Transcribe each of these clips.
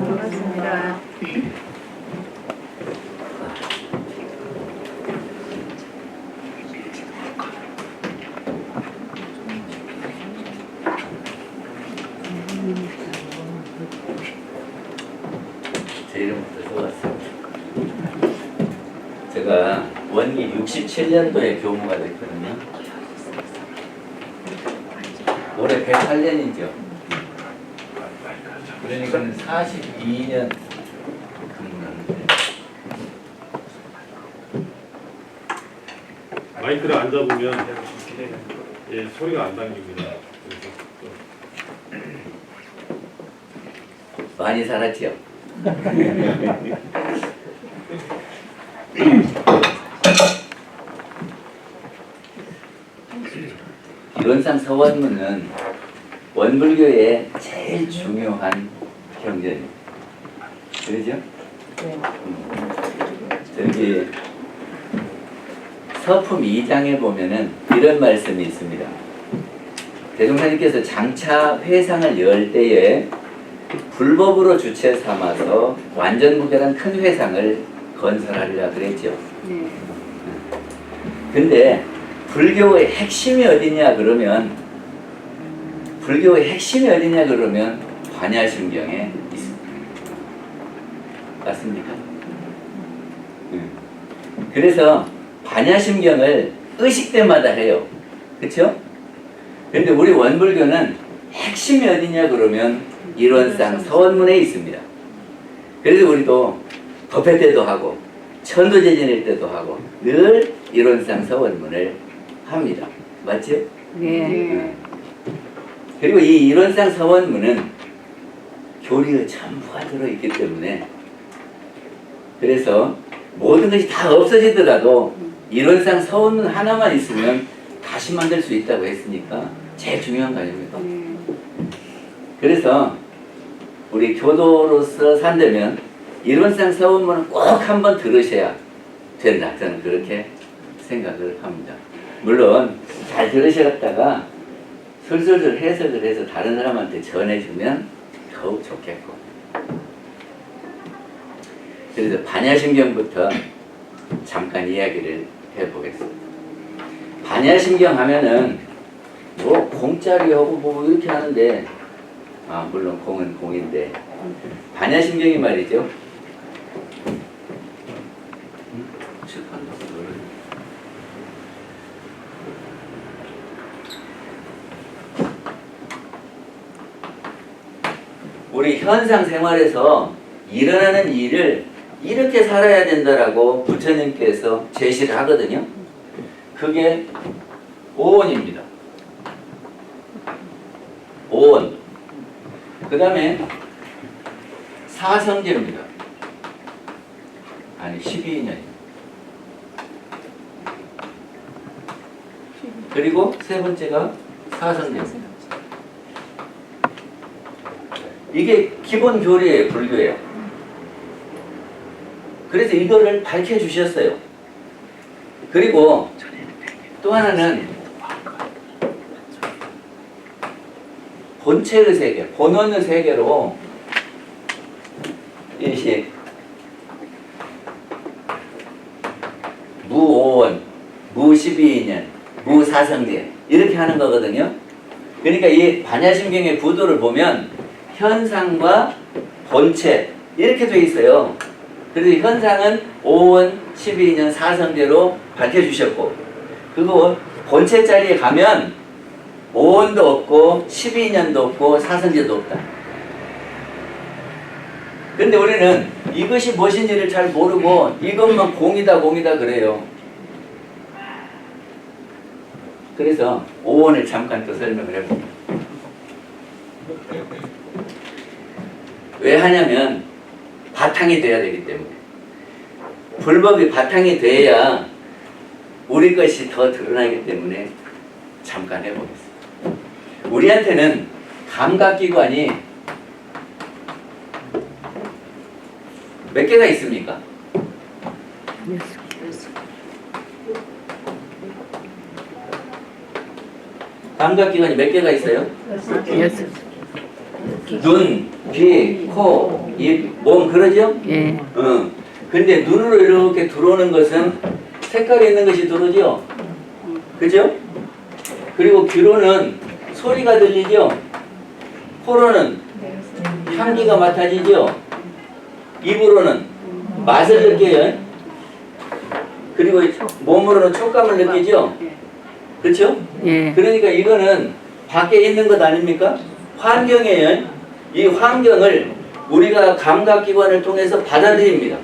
반갑습니다. 제 이름부터 써왔습니다. 제가 원기 67년도에 교무가 됐거든요. 올해 108년이죠. 그러니까 42년 근무하는데. 마이크를 안 잡으면 예, 소리가 안 당깁니다. 많이 살았죠. 이론상 서원문은 원불교의 제일 중요한 경전입니다. 그러죠? 네. 저기 서품 2장에 보면은 이런 말씀이 있습니다. 대종사님께서 장차 회상을 열 때에 불법으로 주체 삼아서 완전무결한 큰 회상을 건설하리라 그랬죠. 네. 근데 불교의 핵심이 어디냐 그러면 반야심경에 있습니다. 맞습니까? 그래서 반야심경을 의식 때마다 해요. 그렇죠? 근데 우리 원불교는 핵심이 어디냐 그러면 일원상 서원문에 있습니다. 그래서 우리도 법회 때도 하고 천도제전일 때도 하고 늘 일원상 서원문을 합니다. 맞죠? 네. 그리고 이 일원상 서원문은 교리의 전부가 들어있기 때문에 그래서 모든 것이 다 없어지더라도 일원상 서원문 하나만 있으면 다시 만들 수 있다고 했으니까 제일 중요한 거 아닙니까? 그래서 우리 교도로서 산다면 일원상 서원문은 꼭 한번 들으셔야 된다. 저는 그렇게 생각을 합니다. 물론 잘 들으셨다가 술술술 해석을 해서 다른 사람한테 전해주면 더욱 좋겠고. 그래서 반야심경부터 잠깐 이야기를 해보겠습니다. 반야심경 하면은 뭐 공짜리하고 뭐 이렇게 하는데 물론 공은 공인데 반야심경이 말이죠. 우리 현상 생활에서 일어나는 일을 이렇게 살아야 된다라고 부처님께서 제시를 하거든요. 그게 오원입니다. 오원. 그 다음에 사성제입니다. 아니 12년입니다. 그리고 세 번째가 사성제입니다. 이게 기본 교리예요. 불교예요. 그래서 이거를 밝혀주셨어요. 그리고 또 하나는 본체의 세계, 본원의 세계로 이것이 무오원, 무십이인연, 무사성제 이렇게 하는 거거든요. 그러니까 이 반야심경의 구도를 보면 현상과 본체 이렇게 돼 있어요. 그래서 현상은 5원, 12년, 사성제로 밝혀주셨고 그리고 본체 자리에 가면 5원도 없고 12년도 없고 사성제도 없다. 근데 우리는 이것이 무엇인지를 잘 모르고 이것만 공이다 그래요. 그래서 5원을 잠깐 또 설명을 해볼게요. 왜 하냐면 바탕이 돼야 되기 때문에 불법이 바탕이 돼야 우리 것이 더 드러나기 때문에 잠깐 해보겠습니다. 우리한테는 감각기관이 몇 개가 있습니까? 감각기관이 몇 개가 있어요? 눈, 귀, 코, 입, 몸 그러죠? 예. 근데 눈으로 이렇게 들어오는 것은 색깔이 있는 것이 들어오죠? 그죠? 그리고 귀로는 소리가 들리죠? 코로는 향기가 맡아지죠? 입으로는 맛을 느껴요. 그리고 몸으로는 촉감을 느끼죠? 그렇죠? 예. 그러니까 이거는 밖에 있는 것 아닙니까? 환경이에요. 이 환경을 우리가 감각기관을 통해서 받아들입니다.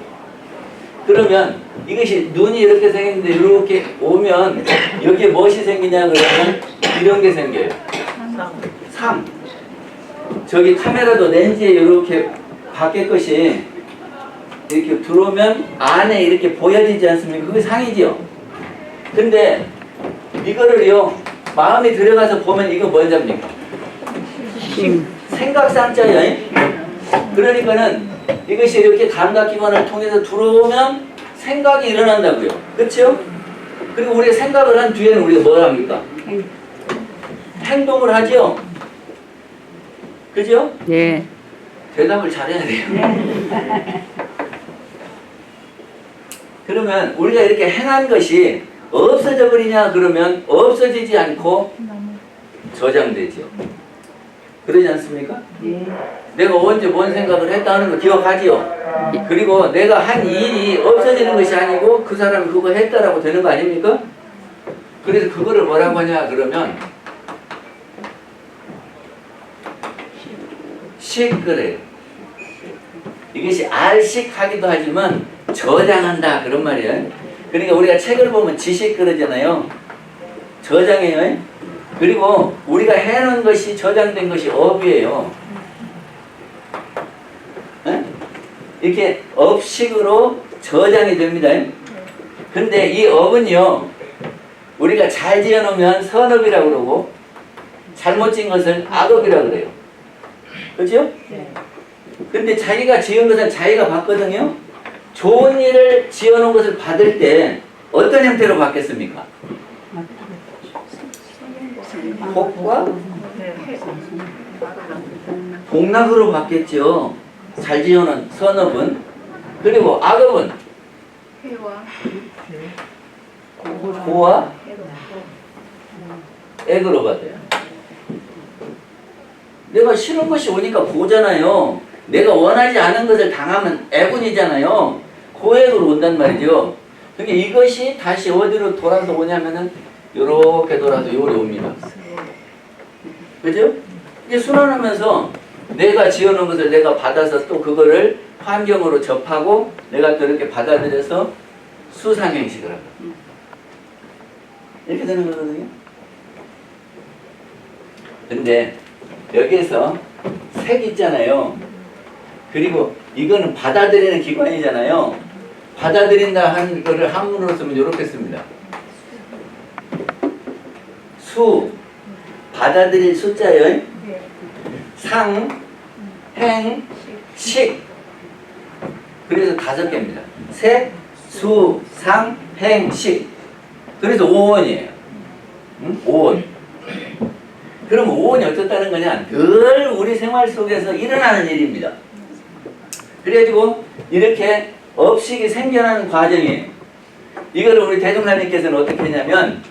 그러면 이것이 눈이 이렇게 생겼는데 이렇게 오면 여기에 무엇이 생기냐 그러면 이런 게 생겨요. 상. 저기 카메라도 렌즈에 이렇게 밖에 것이 이렇게 들어오면 안에 이렇게 보여지지 않습니까? 그게 상이죠. 근데 이거를요 마음이 들어가서 보면 이거 뭔지입니까? 생각상자예요. 그러니까는 이것이 이렇게 감각기관을 통해서 들어오면 생각이 일어난다고요. 그렇죠? 그리고 우리가 생각을 한 뒤에는 우리가 뭘 합니까? 행동을 하죠. 그죠? 예. 대답을 잘해야 돼요. 그러면 우리가 이렇게 행한 것이 없어져 버리냐 그러면 없어지지 않고 저장되죠. 그러지 않습니까? 내가 언제 뭔 생각을 했다는 거 기억하지요? 그리고 내가 한 일이 없어지는 것이 아니고 그 사람이 그거 했다라고 되는 거 아닙니까? 그래서 그거를 뭐라고 하냐 그러면 식그래요. 이것이 알식하기도 하지만 저장한다 그런 말이에요. 그러니까 우리가 책을 보면 지식 그러잖아요. 저장해요. 그리고 우리가 해놓은 것이 저장된 것이 업이에요. 에? 이렇게 업식으로 저장이 됩니다. 근데 이 업은요 우리가 잘 지어놓으면 선업이라고 그러고 잘못 지은 것을 악업이라고 그래요. 그렇죠? 근데 자기가 지은 것은 자기가 받거든요. 좋은 일을 지어놓은 것을 받을 때 어떤 형태로 받겠습니까? 복과 복락으로 받겠죠. 잘 지어놓은 선업은. 그리고 악업은 고와 액으로 받아요. 내가 싫은 것이 오니까 고잖아요. 내가 원하지 않은 것을 당하면 애군이잖아요. 고액으로 온단 말이죠. 그러니까 이것이 다시 어디로 돌아서 오냐면은 요렇게 돌아서 요리 옵니다. 그죠? 이게 순환하면서 내가 지어놓은 것을 내가 받아서 또 그거를 환경으로 접하고 내가 또 이렇게 받아들여서 수상행식을 합니다. 이렇게 되는 거거든요. 근데 여기에서 색 있잖아요. 그리고 이거는 받아들이는 기관이잖아요. 받아들인다 하는 거를 한문으로 쓰면 이렇게 씁니다. 수, 받아들일 숫자예요. 상, 행, 식. 그래서 5개입니다. 색, 수, 상, 행, 식. 그래서 5원이에요. 응? 5원. 그럼 5원이 어떻다는 거냐? 늘 우리 생활 속에서 일어나는 일입니다. 그래가지고 이렇게 업식이 생겨나는 과정이에요. 이거를 우리 대종사님께서는 어떻게 했냐면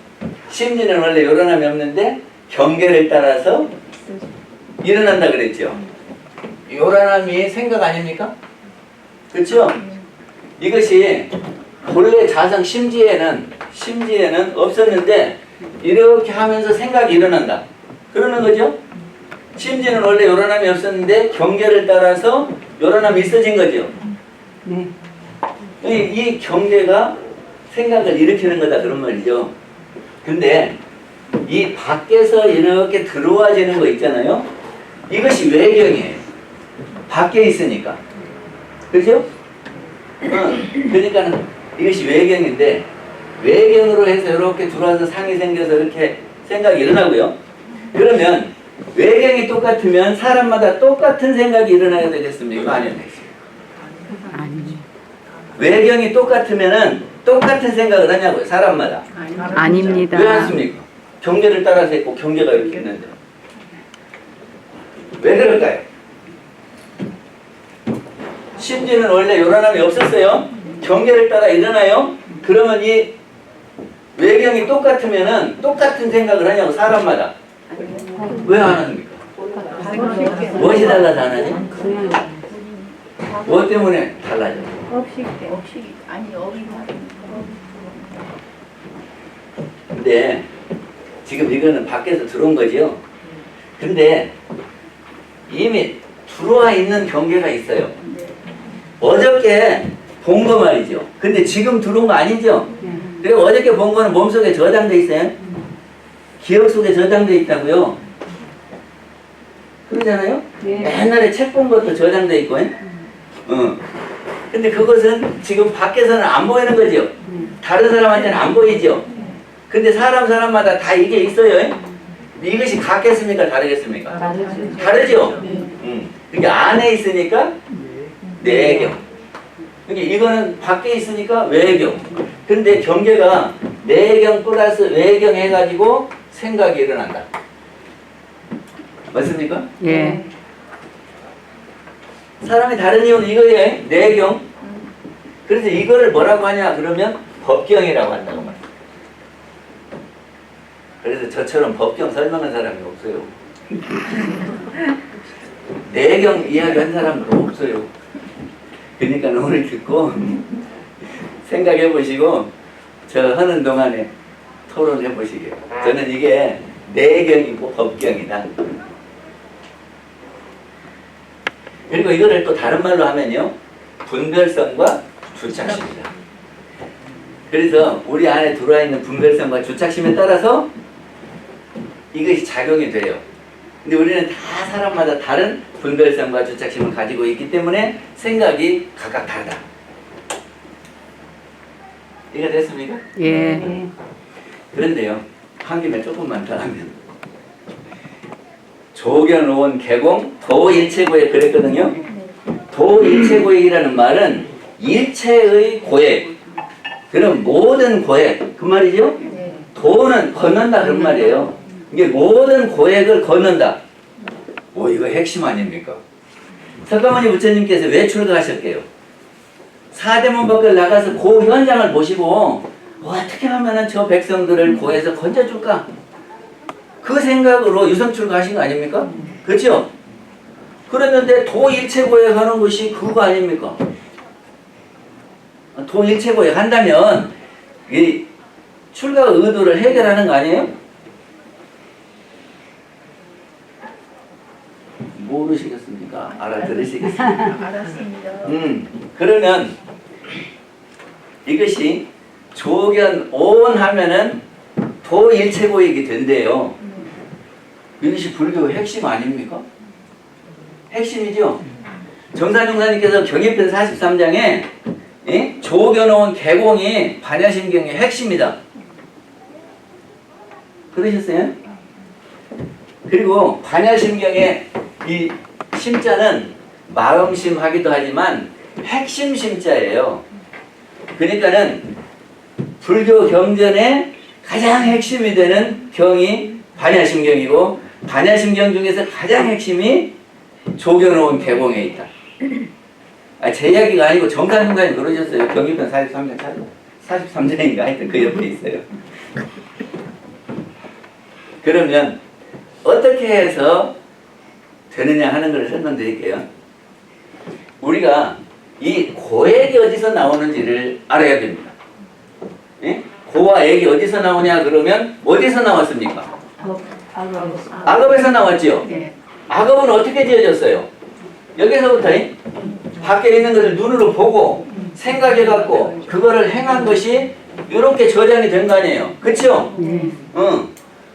심지는 원래 요란함이 없는데 경계를 따라서 일어난다 그랬죠. 요란함이 생각 아닙니까? 그렇죠? 이것이 본래 자성 심지에는 없었는데 이렇게 하면서 생각이 일어난다. 그러는 거죠. 심지는 원래 요란함이 없었는데 경계를 따라서 요란함이 있어진 거죠. 네. 이 경계가 생각을 일으키는 거다 그런 말이죠. 근데 이 밖에서 이렇게 들어와지는 거 있잖아요. 이것이 외경이에요. 밖에 있으니까. 그죠? 그러니까 이것이 외경인데 외경으로 해서 이렇게 들어와서 상이 생겨서 이렇게 생각이 일어나고요. 그러면 외경이 똑같으면 사람마다 똑같은 생각이 일어나야 되겠습니까? 아니면 아니. 외경이 똑같으면은 똑같은 생각을 하냐고요. 사람마다. 아닙니다. 왜 않습니까? 경계를 따라서 했고 경계가 이렇게 있는데 왜 그럴까요? 심지는 원래 요란함이 없었어요. 경계를 따라 일어나요. 그러면 이 외경이 똑같으면은 똑같은 생각을 하냐고 사람마다. 왜 안 합니까? 무엇이 달라서 안 하지? 무엇 때문에 달라져? 없이 아니 어기가 근데 지금 이거는 밖에서 들어온 거지요. 근데 이미 들어와 있는 경계가 있어요. 어저께 본 거 말이죠. 근데 지금 들어온 거 아니죠? 그리고 어저께 본 거는 몸속에 저장돼 있어요. 기억 속에 저장돼 있다고요. 그러잖아요? 옛날에 책 본 것도 저장돼 있고. 근데 그것은 지금 밖에서는 안 보이는 거죠. 다른 사람한테는 안 보이죠. 근데 사람마다 다 이게 있어요. 이것이 같겠습니까? 다르겠습니까? 다르죠? 그러니까 안에 있으니까 내경. 그러니까 이거는 밖에 있으니까 외경. 근데 경계가 내경 플러스 외경 해가지고 생각이 일어난다. 맞습니까? 예. 사람이 다른 이유는 이거예요. 내경. 그래서 이거를 뭐라고 하냐 그러면 법경이라고 한다고 말이에요. 그래서 저처럼 법경 설명한 사람이 없어요. 내경 이야기한 사람도 없어요. 그러니까 오늘 듣고 생각해 보시고 저 하는 동안에 토론해 보시게요. 저는 이게 내경이고 법경이다. 그리고 이거를 또 다른 말로 하면요. 분별성과 주착심이다. 그래서 우리 안에 들어와 있는 분별성과 주착심에 따라서 이것이 작용이 돼요. 근데 우리는 다 사람마다 다른 분별성과 주착심을 가지고 있기 때문에 생각이 각각 다르다. 이해가 됐습니까? 예. 그런데요. 한 김에 조금만 더 하면 조견오원 개공 도일체고액 그랬거든요. 도일체고액이라는 말은 일체의 고액. 그럼 모든 고액 그 말이죠. 도는 걷는다 그런 말이에요. 이게 모든 고액을 걷는다. 오 이거 핵심 아닙니까? 석가모니 부처님께서 왜 출가하셨게요? 사대문 밖을 나가서 그 현장을 보시고 어떻게 하면 저 백성들을 고에서 건져줄까? 그 생각으로 유성출가하신 거 아닙니까? 그렇죠? 그랬는데 도일체고액 하는 것이 그거 아닙니까? 도일체고액 한다면 이 출가 의도를 해결하는 거 아니에요? 모르시겠습니까? 알아들으시겠습니까? 알았습니다. 그러면 이것이 조견온 하면은 도일체고액이 된대요. 이것이 불교의 핵심 아닙니까? 핵심이죠? 정산용사님께서 경의편 43장에 조견온 개공이 반야심경의 핵심이다. 그러셨어요? 그리고 반야심경의 이 심자는 마음심 하기도 하지만 핵심 심자예요. 그러니까는 불교 경전의 가장 핵심이 되는 경이 반야심경이고 반야심경 중에서 가장 핵심이 조견오원 개공에 있다. 제 이야기가 아니고 정산용사님 그러셨어요. 경의편 43장 43장인가 하여튼 그 옆에 있어요. 그러면 어떻게 해서 되느냐 하는 것을 설명드릴게요. 우리가 이 고액이 어디서 나오는지를 알아야 됩니다. 예? 고와 액이 어디서 나오냐 그러면 어디서 나왔습니까? 악업에서 나왔죠? 악업은 어떻게 지어졌어요? 여기서부터 밖에 있는 것을 눈으로 보고 생각해갖고 그거를 행한 것이 이렇게 저장이 된 거 아니에요? 그쵸?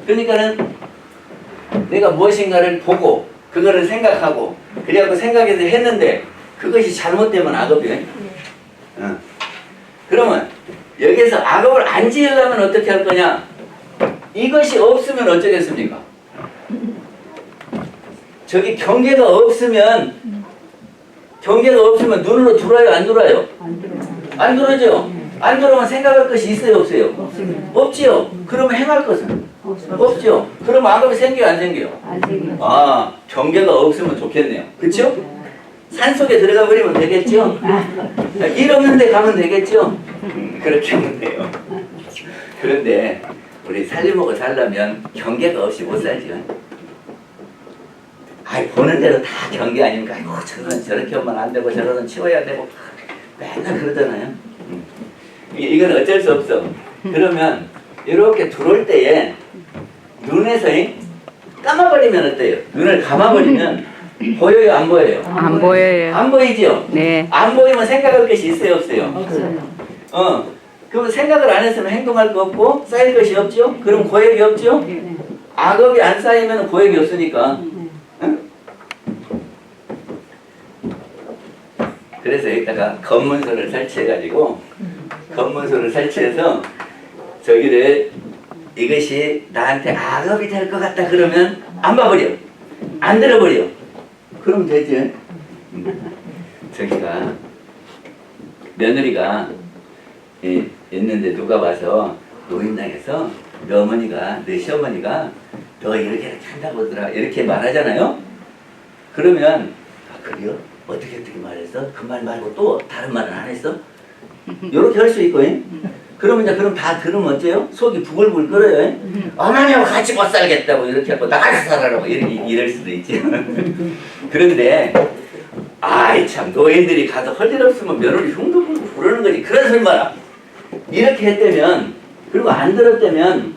그러니까는 내가 무엇인가를 보고 그거를 생각하고 그래갖고 생각해서 했는데 그것이 잘못되면 악업이에요. 그러면 여기서 악업을 안 지으려면 어떻게 할 거냐? 이것이 없으면 어쩌겠습니까? 저기 경계가 없으면 눈으로 들어와요? 안 들어와요? 안 들어오죠? 안 들어오면 생각할 것이 있어요? 없어요? 없지요? 그러면 행할 것은? 없죠? 그럼 악업이 생겨요? 안 생겨요? 안 생겨. 아, 경계가 없으면 좋겠네요. 그쵸? 산속에 들어가 버리면 되겠죠? 일 없는 데 가면 되겠죠? 그렇게 하면 돼요. 그런데 우리 살림먹고 살려면 경계가 없이 못 살죠. 아이, 보는 대로 다 경계 아닙니까? 아이고, 저건 저렇게 하면 안 되고 저거는 치워야 되고 맨날 그러잖아요. 이건 어쩔 수 없어. 그러면 이렇게 들어올 때에 눈에서 감아버리면 어때요? 눈을 감아버리면 보여요, 안 보여요? 안 보여요. 안 보이죠? 네. 안 보이면 생각할 것이 있어요, 없어요? 없어요. 그럼 생각을 안 했으면 행동할 거 없고 쌓일 것이 없죠? 그럼 고액이 없죠? 악업이 안 쌓이면 고액이 없으니까. 응? 그래서 여기다가 검문소를 설치해가지고 검문소를 설치해서 저기를 이것이 나한테 악업이 될 것 같다 그러면 안 봐버려. 안 들어버려. 그럼 되지. 저기가 며느리가 있는데 누가 와서 노인당에서 너 어머니가 너 시어머니가 너 이렇게 한다고 하더라 이렇게 말하잖아요. 그러면 아, 그래요? 어떻게 말했어? 그 말 말고 또 다른 말은 안 했어? 이렇게 할 수 있고 그러면 이제 그럼 다 들으면 어째요? 속이 부글부글 끓어요. 어머니하고 같이 못 살겠다고 이렇게 하고 나가서 살아라고 이럴 수도 있지. 그런데 아이 참 노인들이 가서 할 일 없으면 며느리 흉도 부르는 거지. 그런 소리 마라. 이렇게 했다면 그리고 안 들었다면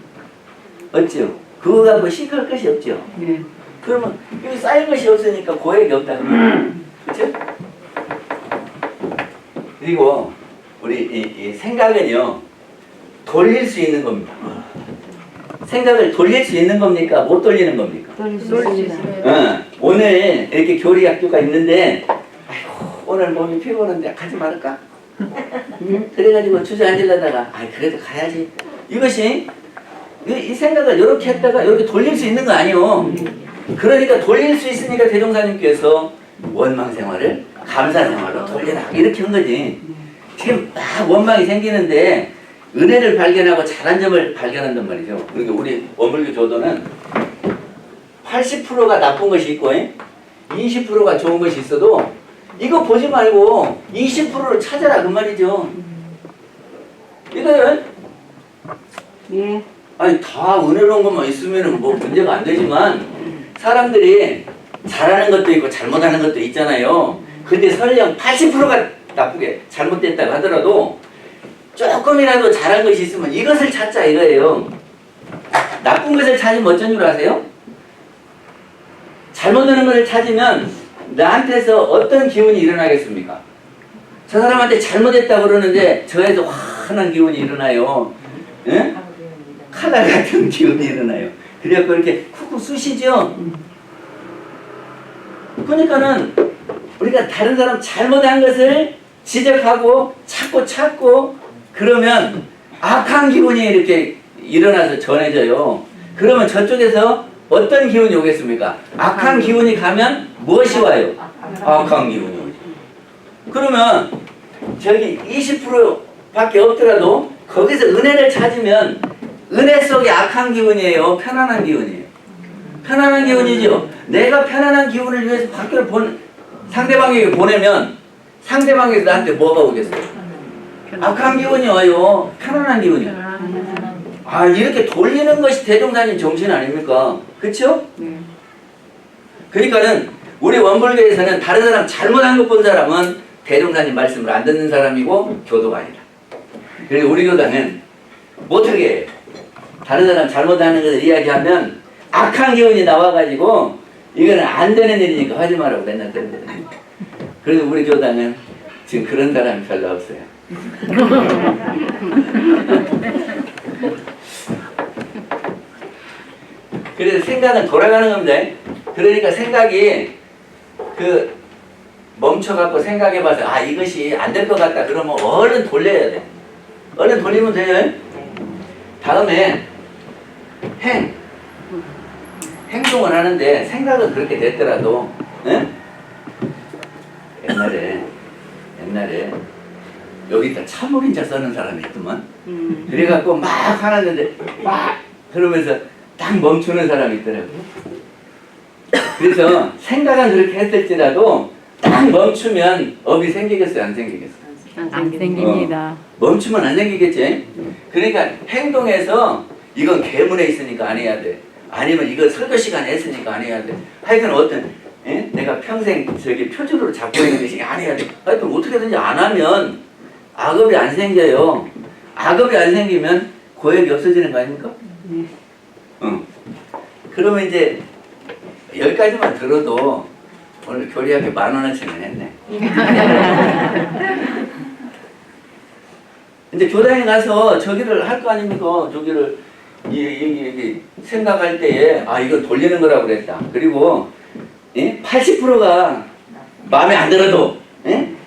어찌요? 그거 갖고 시크할 것이 없죠. 네. 그러면 여기 쌓일 것이 없으니까 고액이 없다 그러면 그렇죠? 그리고 우리 이 생각은요 돌릴 수 있는 겁니다. 생각을 돌릴 수 있는 겁니까? 못 돌리는 겁니까? 돌릴 수 있어요. 오늘 이렇게 교리 학교가 있는데 아이고 오늘 몸이 피곤한데 가지 말을까? 그래가지고 주저앉으려다가 아 그래도 가야지. 이것이 이 생각을 이렇게 했다가 이렇게 돌릴 수 있는 거 아니요. 그러니까 돌릴 수 있으니까 대종사님께서 원망 생활을 감사 생활로 돌려라 이렇게 한 거지. 지금 막 원망이 생기는데 은혜를 발견하고 잘한 점을 발견한단 말이죠. 그러니까 우리 원불교 조도는 80%가 나쁜 것이 있고 20%가 좋은 것이 있어도 이거 보지 말고 20%를 찾아라 그 말이죠. 이거는 예. 아니 다 은혜로운 것만 있으면 뭐 문제가 안 되지만 사람들이 잘하는 것도 있고 잘못하는 것도 있잖아요. 근데 설령 80%가 나쁘게 잘못됐다고 하더라도 조금이라도 잘한 것이 있으면 이것을 찾자 이거예요. 나쁜 것을 찾으면 어쩐 줄 아세요? 잘못하는 것을 찾으면 나한테서 어떤 기운이 일어나겠습니까? 저 사람한테 잘못했다고 그러는데 저에서 환한 기운이 일어나요. 응? 칼날 같은 기운이 일어나요. 그래갖고 이렇게 쿡쿡 쑤시죠? 그러니까는 우리가 다른 사람 잘못한 것을 지적하고 찾고 그러면 악한 기운이 이렇게 일어나서 전해져요. 그러면 저쪽에서 어떤 기운이 오겠습니까? 악한 기운이 가면 무엇이 와요? 악한 기운이 오죠. 그러면 저기 20%밖에 없더라도 거기서 은혜를 찾으면 은혜 속에 악한 기운이에요? 편안한 기운이에요? 편안한 기운이죠. 내가 편안한 기운을 위해서 밖으로 상대방에게 보내면 상대방에서 나한테 뭐가 오겠어요? 악한 기운이 와요. 편안한 기운이. 아 이렇게 돌리는 것이 대종사님 정신 아닙니까? 그렇죠? 그러니까는 우리 원불교에서는 다른 사람 잘못한 것 본 사람은 대종사님 말씀을 안 듣는 사람이고 교도가 아니다. 그리고 우리 교단은 못하게 해요. 다른 사람 잘못하는 것을 이야기하면 악한 기운이 나와가지고 이거는 안 되는 일이니까 하지 말라고 맨날 때리거든요. 그래서 우리 교단은 지금 그런 사람이 별로 없어요. 그래서 생각은 돌아가는 겁니다. 그러니까 생각이 멈춰갖고 생각해봐서 아 이것이 안 될 것 같다 그러면 얼른 돌려야 돼. 얼른 돌리면 돼요. 다음에 행동을 하는데 생각은 그렇게 됐더라도 옛날에 여기다 참으린자 써는 사람이 있더만. 그래갖고 막 화났는데 막 그러면서 딱 멈추는 사람이 있더라고요. 그래서 생각은 그렇게 했을지라도 딱 딱 멈추면 업이 생기겠어요, 안 생기겠어요? 안 생깁니다. 멈추면 안 생기겠지? 그러니까 행동에서 이건 계문에 있으니까 안 해야 돼. 아니면 이거 설교 시간에 했으니까 안 해야 돼. 하여튼 어떤 내가 평생 저기 표준으로 잡고 있는 것이 안 해야 돼. 하여튼 어떻게든지 안 하면 악업이 안 생겨요. 악업이 안 생기면 고역이 없어지는 거 아닙니까? 네. 응. 그러면 이제 여기까지만 들어도 오늘 교리학교 10,000원어치는 했네. 이제 교당에 가서 저기를 할 거 아닙니까? 저기를 생각할 때에 이건 돌리는 거라고 그랬다. 그리고 80%가 마음에 안 들어도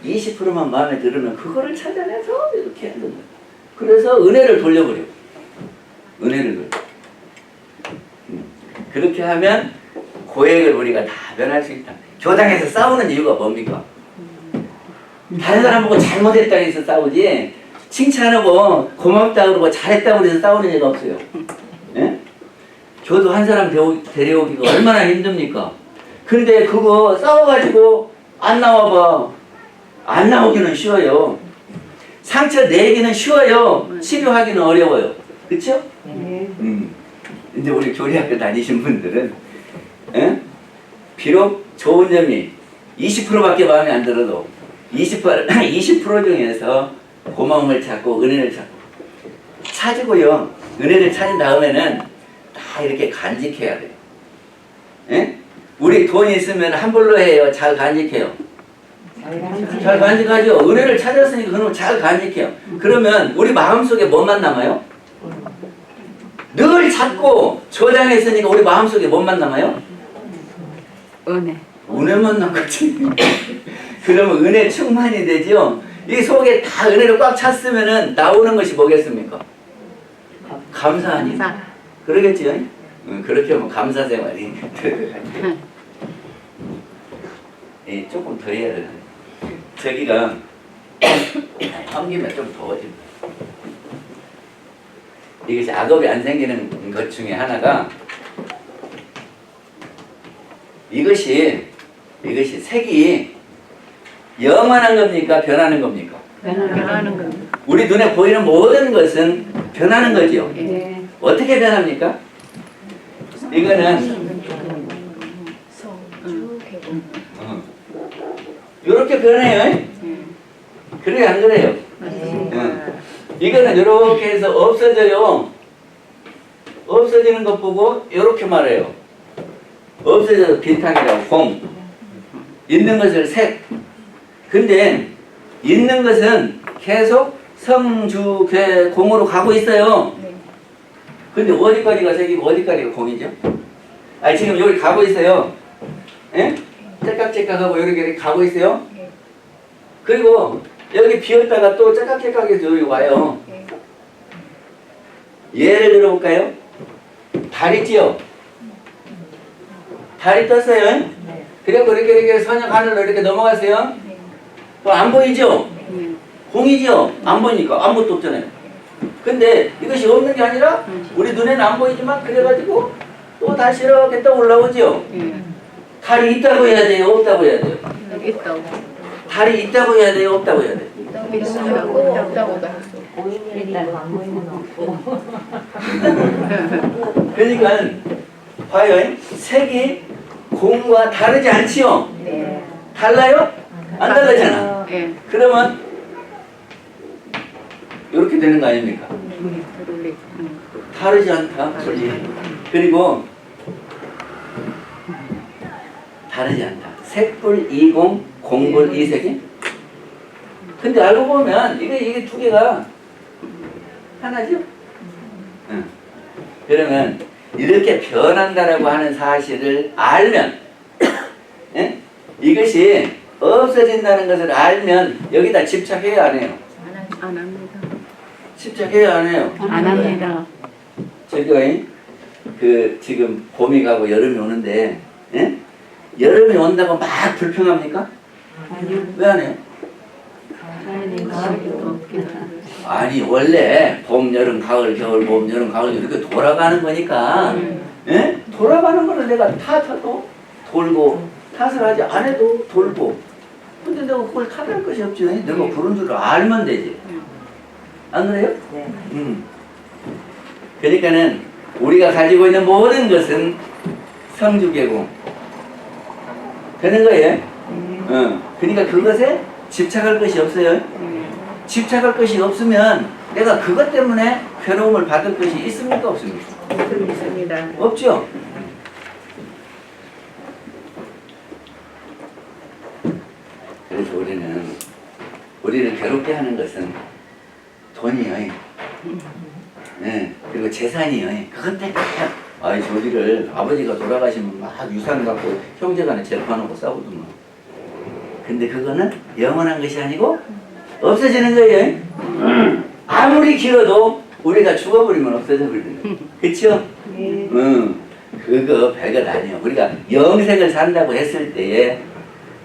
20%만 마음에 들으면 그거를 찾아내서 이렇게 하는 거야. 그래서 은혜를 돌려버려. 은혜를 돌려. 그렇게 하면 고액을 우리가 다 변할 수 있다. 교당에서 싸우는 이유가 뭡니까? 다른 사람 보고 잘못했다고 해서 싸우지 칭찬하고 고맙다 그러고 잘했다고 해서 싸우는 일가 없어요. 예? 저도 한 사람 데려오기가 얼마나 힘듭니까? 근데 그거 싸워가지고 안 나와봐. 안 나오기는 쉬워요. 상처 내기는 쉬워요. 치료하기는 어려워요. 그쵸? 네. 이제 우리 교리학교 다니신 분들은 비록 좋은 점이 20%밖에 마음에 안 들어도 20% 중에서 고마움을 찾고 은혜를 찾고요. 은혜를 찾은 다음에는 다 이렇게 간직해야 돼요. 예? 우리 돈 있으면 함부로 해요. 잘 간직해요. 잘 간직하죠. 은혜를 찾았으니까 그러면 잘 간직해요. 그러면 우리 마음속에 뭐만 남아요? 늘 찾고 저장했으니까 우리 마음속에 뭐만 남아요? 은혜. 은혜만 남겠지. 그러면 은혜 충만이 되죠. 이 속에 다 은혜를 꽉 찼으면은 나오는 것이 뭐겠습니까? 감사하니. 그러겠지요? 그렇게 하면 감사 생활이 들어가죠. 조금 더 해야 되는데. 저기가 환기면 좀 더워집니다. 이것이 악업이 안 생기는 것 중에 하나가 이것이 색이 영원한 겁니까? 변하는 겁니까? 변하는 겁니다. 우리 눈에 보이는 모든 것은 변하는 거죠. 네. 어떻게 변합니까? 이거는 이렇게 변해요. 그래요, 안 그래요? 이거는 이렇게 해서 없어져요. 없어지는 것 보고 이렇게 말해요. 없어져서 빈탕이라고 공. 있는 것을 색. 근데 있는 것은 계속 성주, 괴, 공으로 가고 있어요. 근데 어디까지가 색이고 어디까지가 공이죠? 지금 여기 가고 있어요. 예? 째깍째깍하고 이렇게 가고 있어요. 그리고 여기 비었다가 또 째깍째깍해서 여기 와요. 예를 들어볼까요? 달 있지요? 달이 떴어요. 그래서 이렇게 선역 하늘로 이렇게 넘어갔어요. 그럼 안 보이죠? 공이죠? 안 보이니까 아무것도 없잖아요. 근데 이것이 없는 게 아니라 우리 눈에는 안 보이지만 그래가지고 또 다시 이렇게 또 올라오죠? 달이 있다고 해야 돼요? 없다고 해야 돼요? 있다고. 달이 있다고 해야 돼요? 없다고 해야 돼요? 없다고도 그러니까 봐요. 색이 공과 다르지 않지요? 달라요? 안 달라잖아. 그러면 이렇게 되는 거 아닙니까? 다르지 않다. 그리고 다르지 않다. 색불 이공, 공불 이색이. 근데 알고 보면 이게 두 개가 하나죠? 그러면 이렇게 변한다라고 하는 사실을 알면 이것이 없어진다는 것을 알면 여기다 집착해요, 안 해요? 안 합니다. 집착해요, 안 해요? 안 합니다. 저기가 지금 봄이 가고 여름이 오는데 여름이 온다고 막 불평합니까? 왜 안 해요? 아니 원래 봄, 여름, 가을, 겨울, 봄, 여름, 가을 이렇게 돌아가는 거니까 돌아가는 거를 내가 탓하고 돌고 탓을 하지 안 해도 돌고 근데 내가 그걸 타달 것이 없지. 내가 부른 줄 알면 되지. 안 그래요? 네. 그러니까는 우리가 가지고 있는 모든 것은 성주계공 되는 거예요. 그러니까 그것에 집착할 것이 없어요. 집착할 것이 없으면 내가 그것 때문에 괴로움을 받을 것이 있습니까? 없습니까? 있습니다. 없죠? 그래서 우리를 괴롭게 하는 것은 돈이요. 네, 그리고 재산이요. 그것 때문에 아이 저기를 아버지가 돌아가시면 막 유산 갖고 형제간에 재판하고 싸우더만. 근데 그거는 영원한 것이 아니고 없어지는 거예요. 아무리 길어도 우리가 죽어버리면 없어져 버리는 거예요. 그쵸? 그거 별것 아니에요. 우리가 영생을 산다고 했을 때에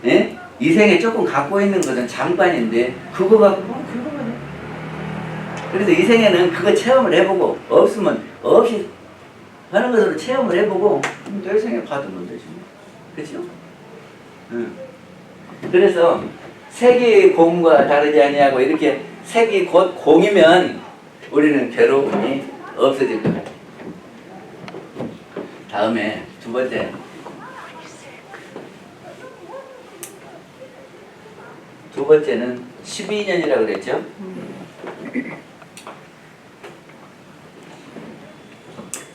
예? 이 생에 조금 갖고 있는 것은 잠깐인데 그거 갖고 그래서 이 생에는 그거 체험을 해보고 없으면 없이 하는 것으로 체험을 해보고 내 생에 받으면 되지. 그렇죠? 그래서 색이 공과 다르지 아니하고 이렇게 색이 곧 공이면 우리는 괴로움이 없어질 거예요. 다음에 두 번째. 두 번째는 12년이라고 그랬죠?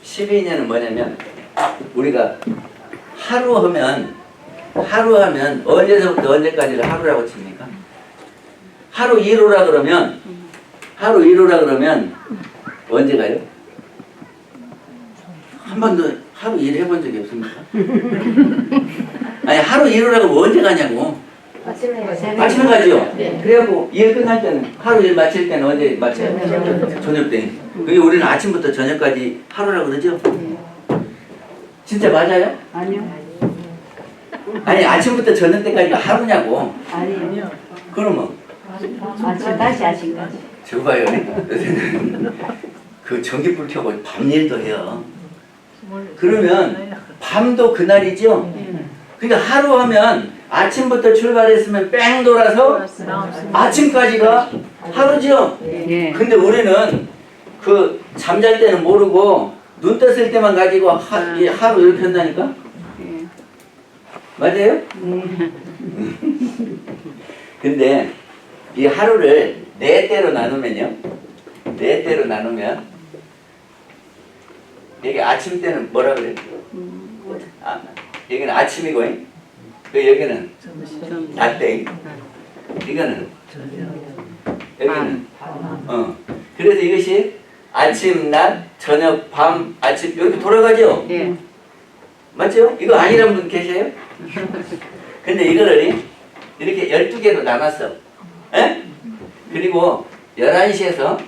12년은 뭐냐면 우리가 하루 하면 언제서부터 언제까지를 하루라고 칩니까? 하루 1호라 그러면 언제 가요? 한 번도 하루 1 해본 적이 없습니까? 아니 하루 1호라고 언제 가냐고. 아침에 가죠? 네. 그래갖고 일 끝날 때는 하루 일 마칠 때는 언제 마쳐요? 저녁 때. 그게 우리는 아침부터 저녁까지 하루라고 그러죠? 진짜 맞아요? 아니요. 아니 아침부터 저녁 때까지가 하루냐고. 아니요. 그러면 아침 다시 아침까지. 저거 봐요. 그 전기불 켜고 밤일도 해요. 그러면 밤도 그날이죠? 그러니까 하루 하면 아침부터 출발했으면 뺑 돌아서 아침까지가 하루죠? 예. 근데 우리는 그 잠잘 때는 모르고 눈 떴을 때만 가지고 이 하루 이렇게 한다니까? 맞아요? 근데 이 하루를 네 때로 나누면요. 네 때로 나누면 여기 아침 때는 뭐라 그래요? 여기는 아침이고 그 여기는 낮 때. 이거는 여기는 그래서 이것이 아침, 낮, 저녁, 밤, 아침 이렇게 돌아가죠? 예. 맞죠? 이거 아니란 분 계세요? 근데 이거를 이렇게 12개로 나눴어. 에? 그리고 11시에서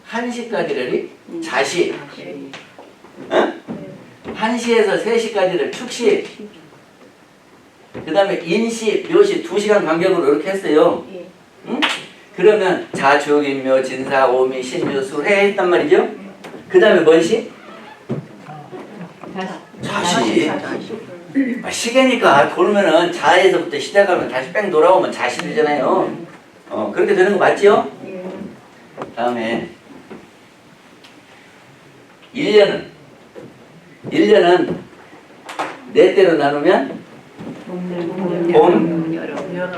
1시까지를 자시. 어? 1시에서 3시까지를 축시. 그 다음에 인시, 묘시 2시간 간격으로 이렇게 했어요. 응? 그러면 자축인묘, 진사, 오미, 신묘, 수해 했단 말이죠. 그 다음에 뭔 시? 자시. 시계니까 돌면은 자에서부터 시작하면 다시 뺑 돌아오면 자시 되잖아요. 그렇게 되는 거 맞죠? 다음에 1년은 네 때로 나누면 봄,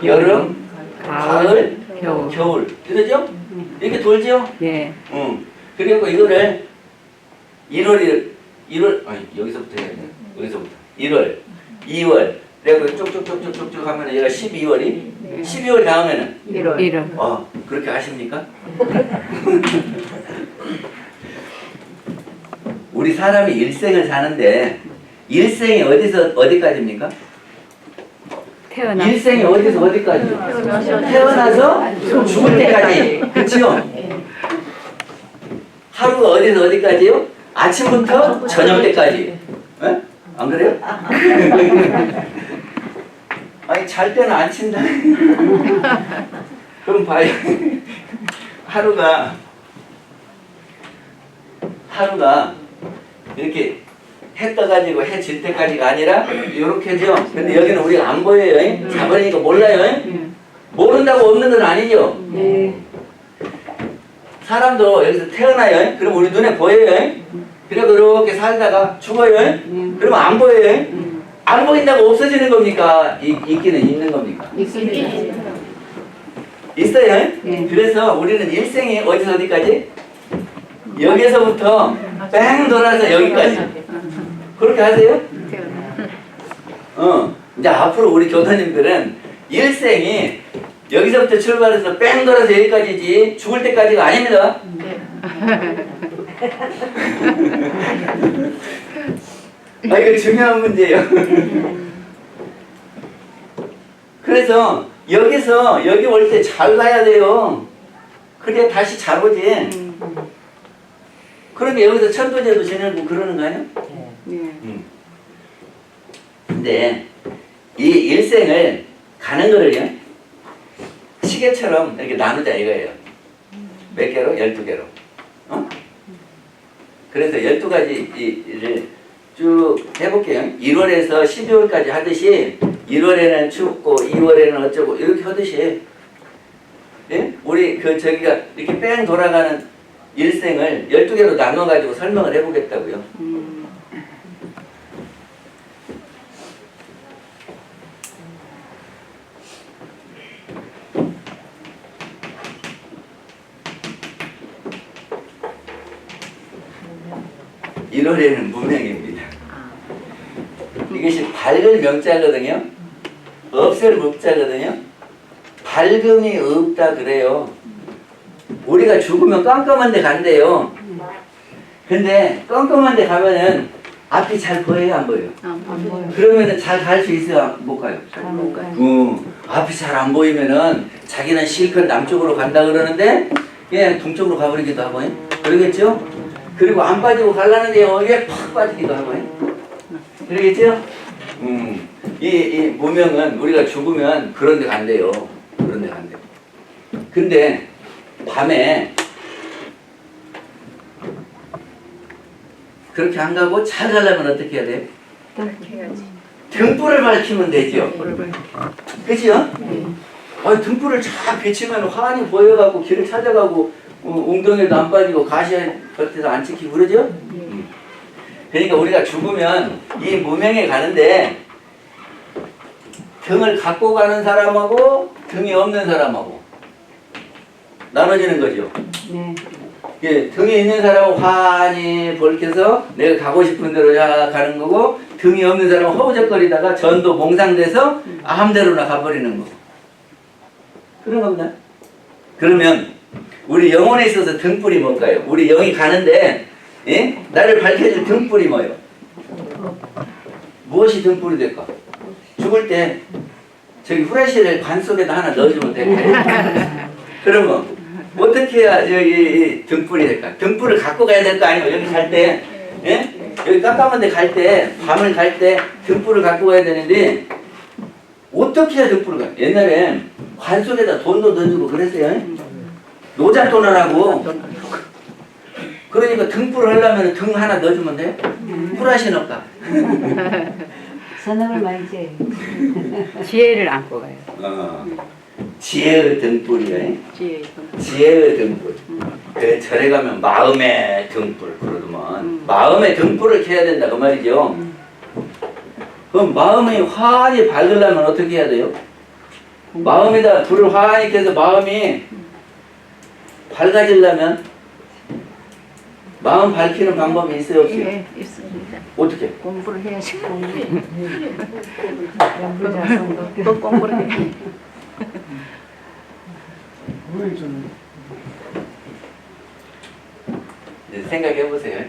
여름, 가을, 겨울. 그러죠? 이렇게 돌죠? 예. 그리고 이거를 1월 아니 여기서부터 해야 돼. 여기서부터 1월, 2월. 그리고 쭉쭉쭉쭉쭉 하면 얘가 12월이 12월 다음에는 1월. 그렇게 아십니까? 우리 사람이 일생을 사는데 일생이 어디서 어디까지입니까? 일생이 어디서 어디까지? 태어나서 죽을 때까지. 그렇죠? 하루가 어디서 어디까지요? 아침부터 저녁 때까지. 에? 안 그래요? 아니 잘 때는 안 친다. 그럼 봐요. 하루가 이렇게 해 떠가지고 해 질 때까지가 아니라 이렇게죠. 근데 여기는 우리가 안 보여요. 자버리니까 몰라요. 모른다고 없는 건 아니죠. 네. 사람도 여기서 태어나요. 그럼 우리 눈에 보여요. 그리고 이렇게 살다가 죽어요. 그러면 안 보여요. 안 보인다고 없어지는 겁니까? 있기는 있는 겁니까? 있긴 있어요. 네. 그래서 우리는 일생이 어디서 어디까지? 여기서부터 뺑 돌아서 여기까지. 그렇게 하세요? 이제 앞으로 우리 교사님들은 일생이 여기서부터 출발해서 뺑 돌아서 여기까지지 죽을 때까지가 아닙니다. 아, 이거 중요한 문제예요. 그래서 여기서 여기 올 때 잘 가야 돼요. 그래야 다시 잘 오지. 그런데 여기서 천도제도 지내고 그러는 거 아니야? 근데 이 일생을 가는 거를요, 시계처럼 이렇게 나누자 이거예요. 몇 개로? 12개로. 어? 그래서 12가지를 쭉 해볼게요. 1월에서 12월까지 하듯이 1월에는 춥고 2월에는 어쩌고 이렇게 하듯이, 예? 우리 저기가 이렇게 뺑 돌아가는 일생을 12개로 나눠가지고 설명을 해보겠다고요. 이 노래는 무명입니다. 이것이 밝을 명자거든요. 없앨 묵자거든요. 밝음이 없다 그래요. 우리가 죽으면 깜깜한 데 간대요. 근데 깜깜한 데 가면은 앞이 잘 보여요, 안 보여요? 안 보여. 그러면은 잘 갈 수 있어요, 못 가요? 못 가요. 앞이 잘 안 보이면은 자기는 실컷 남쪽으로 간다 그러는데 그냥 동쪽으로 가버리기도 하고, 그러겠죠? 그리고 안 빠지고 가려는데 여기에 팍 빠지기도 하고, 그러겠죠? 이 무명은 우리가 죽으면 그런 데 간대요. 그런 데 간대요. 근데 밤에 그렇게 안 가고 잘 가려면 어떻게 해야 돼요? 그렇게 해야지. 등불을 밝히면 되죠. 물을 그죠? 등불을 쫙 비치면 환히 보여가고 길을 찾아가고 웅덩이에도 안 빠지고 가시에 겉에서 안 찍히고 그러죠? 그러니까 우리가 죽으면 이 무명에 가는데 등을 갖고 가는 사람하고 등이 없는 사람하고 나눠지는 거죠. 네. 예, 등이 있는 사람은 환히 벌켜서 내가 가고 싶은 대로 가는 거고, 등이 없는 사람은 허우적거리다가 전도 몽상돼서 아무데로나 가버리는 거고. 그런 겁니다. 그러면 우리 영혼에 있어서 등불이 뭘까요? 우리 영이 가는데, 예? 나를 밝혀줄 등불이 뭐예요? 무엇이 등불이 될까? 죽을 때 저기 후레쉬를 관 속에다 하나 넣어주면 될까요? 그러면 어떻게 해야 저기 등불이 될까? 등불을 갖고 가야 될 거 아니에요? 여기 갈 때, 예? 여기 깜깜한 데 갈 때, 밤을 갈 때 등불을 갖고 가야 되는데 어떻게 해야 등불을 가요? 옛날에 관 속에다 돈도 넣어주고 그랬어요. 노잣돈을 하고. 그러니까 등불을 하려면 등 하나 넣어주면 돼? 후라시는 없다. 선음을 많이 재. 지혜를 안고 가요. 지혜의 등불이에요. 지혜. 지혜의 등불. 그 절에 가면 마음의 등불 그러더만 마음의 등불을 켜야 된다 그 말이죠. 그럼 마음이 환히 밝으려면 어떻게 해야 돼요? 마음에다 불을 환히 켜서 마음이 밝아지려면 마음 밝히는 방법이 있어요, 없어요? 예, 있습니다. 어떻게? 공부를 해야지. 연구자성도. 또 공부를 해. 이제 생각해 보세요.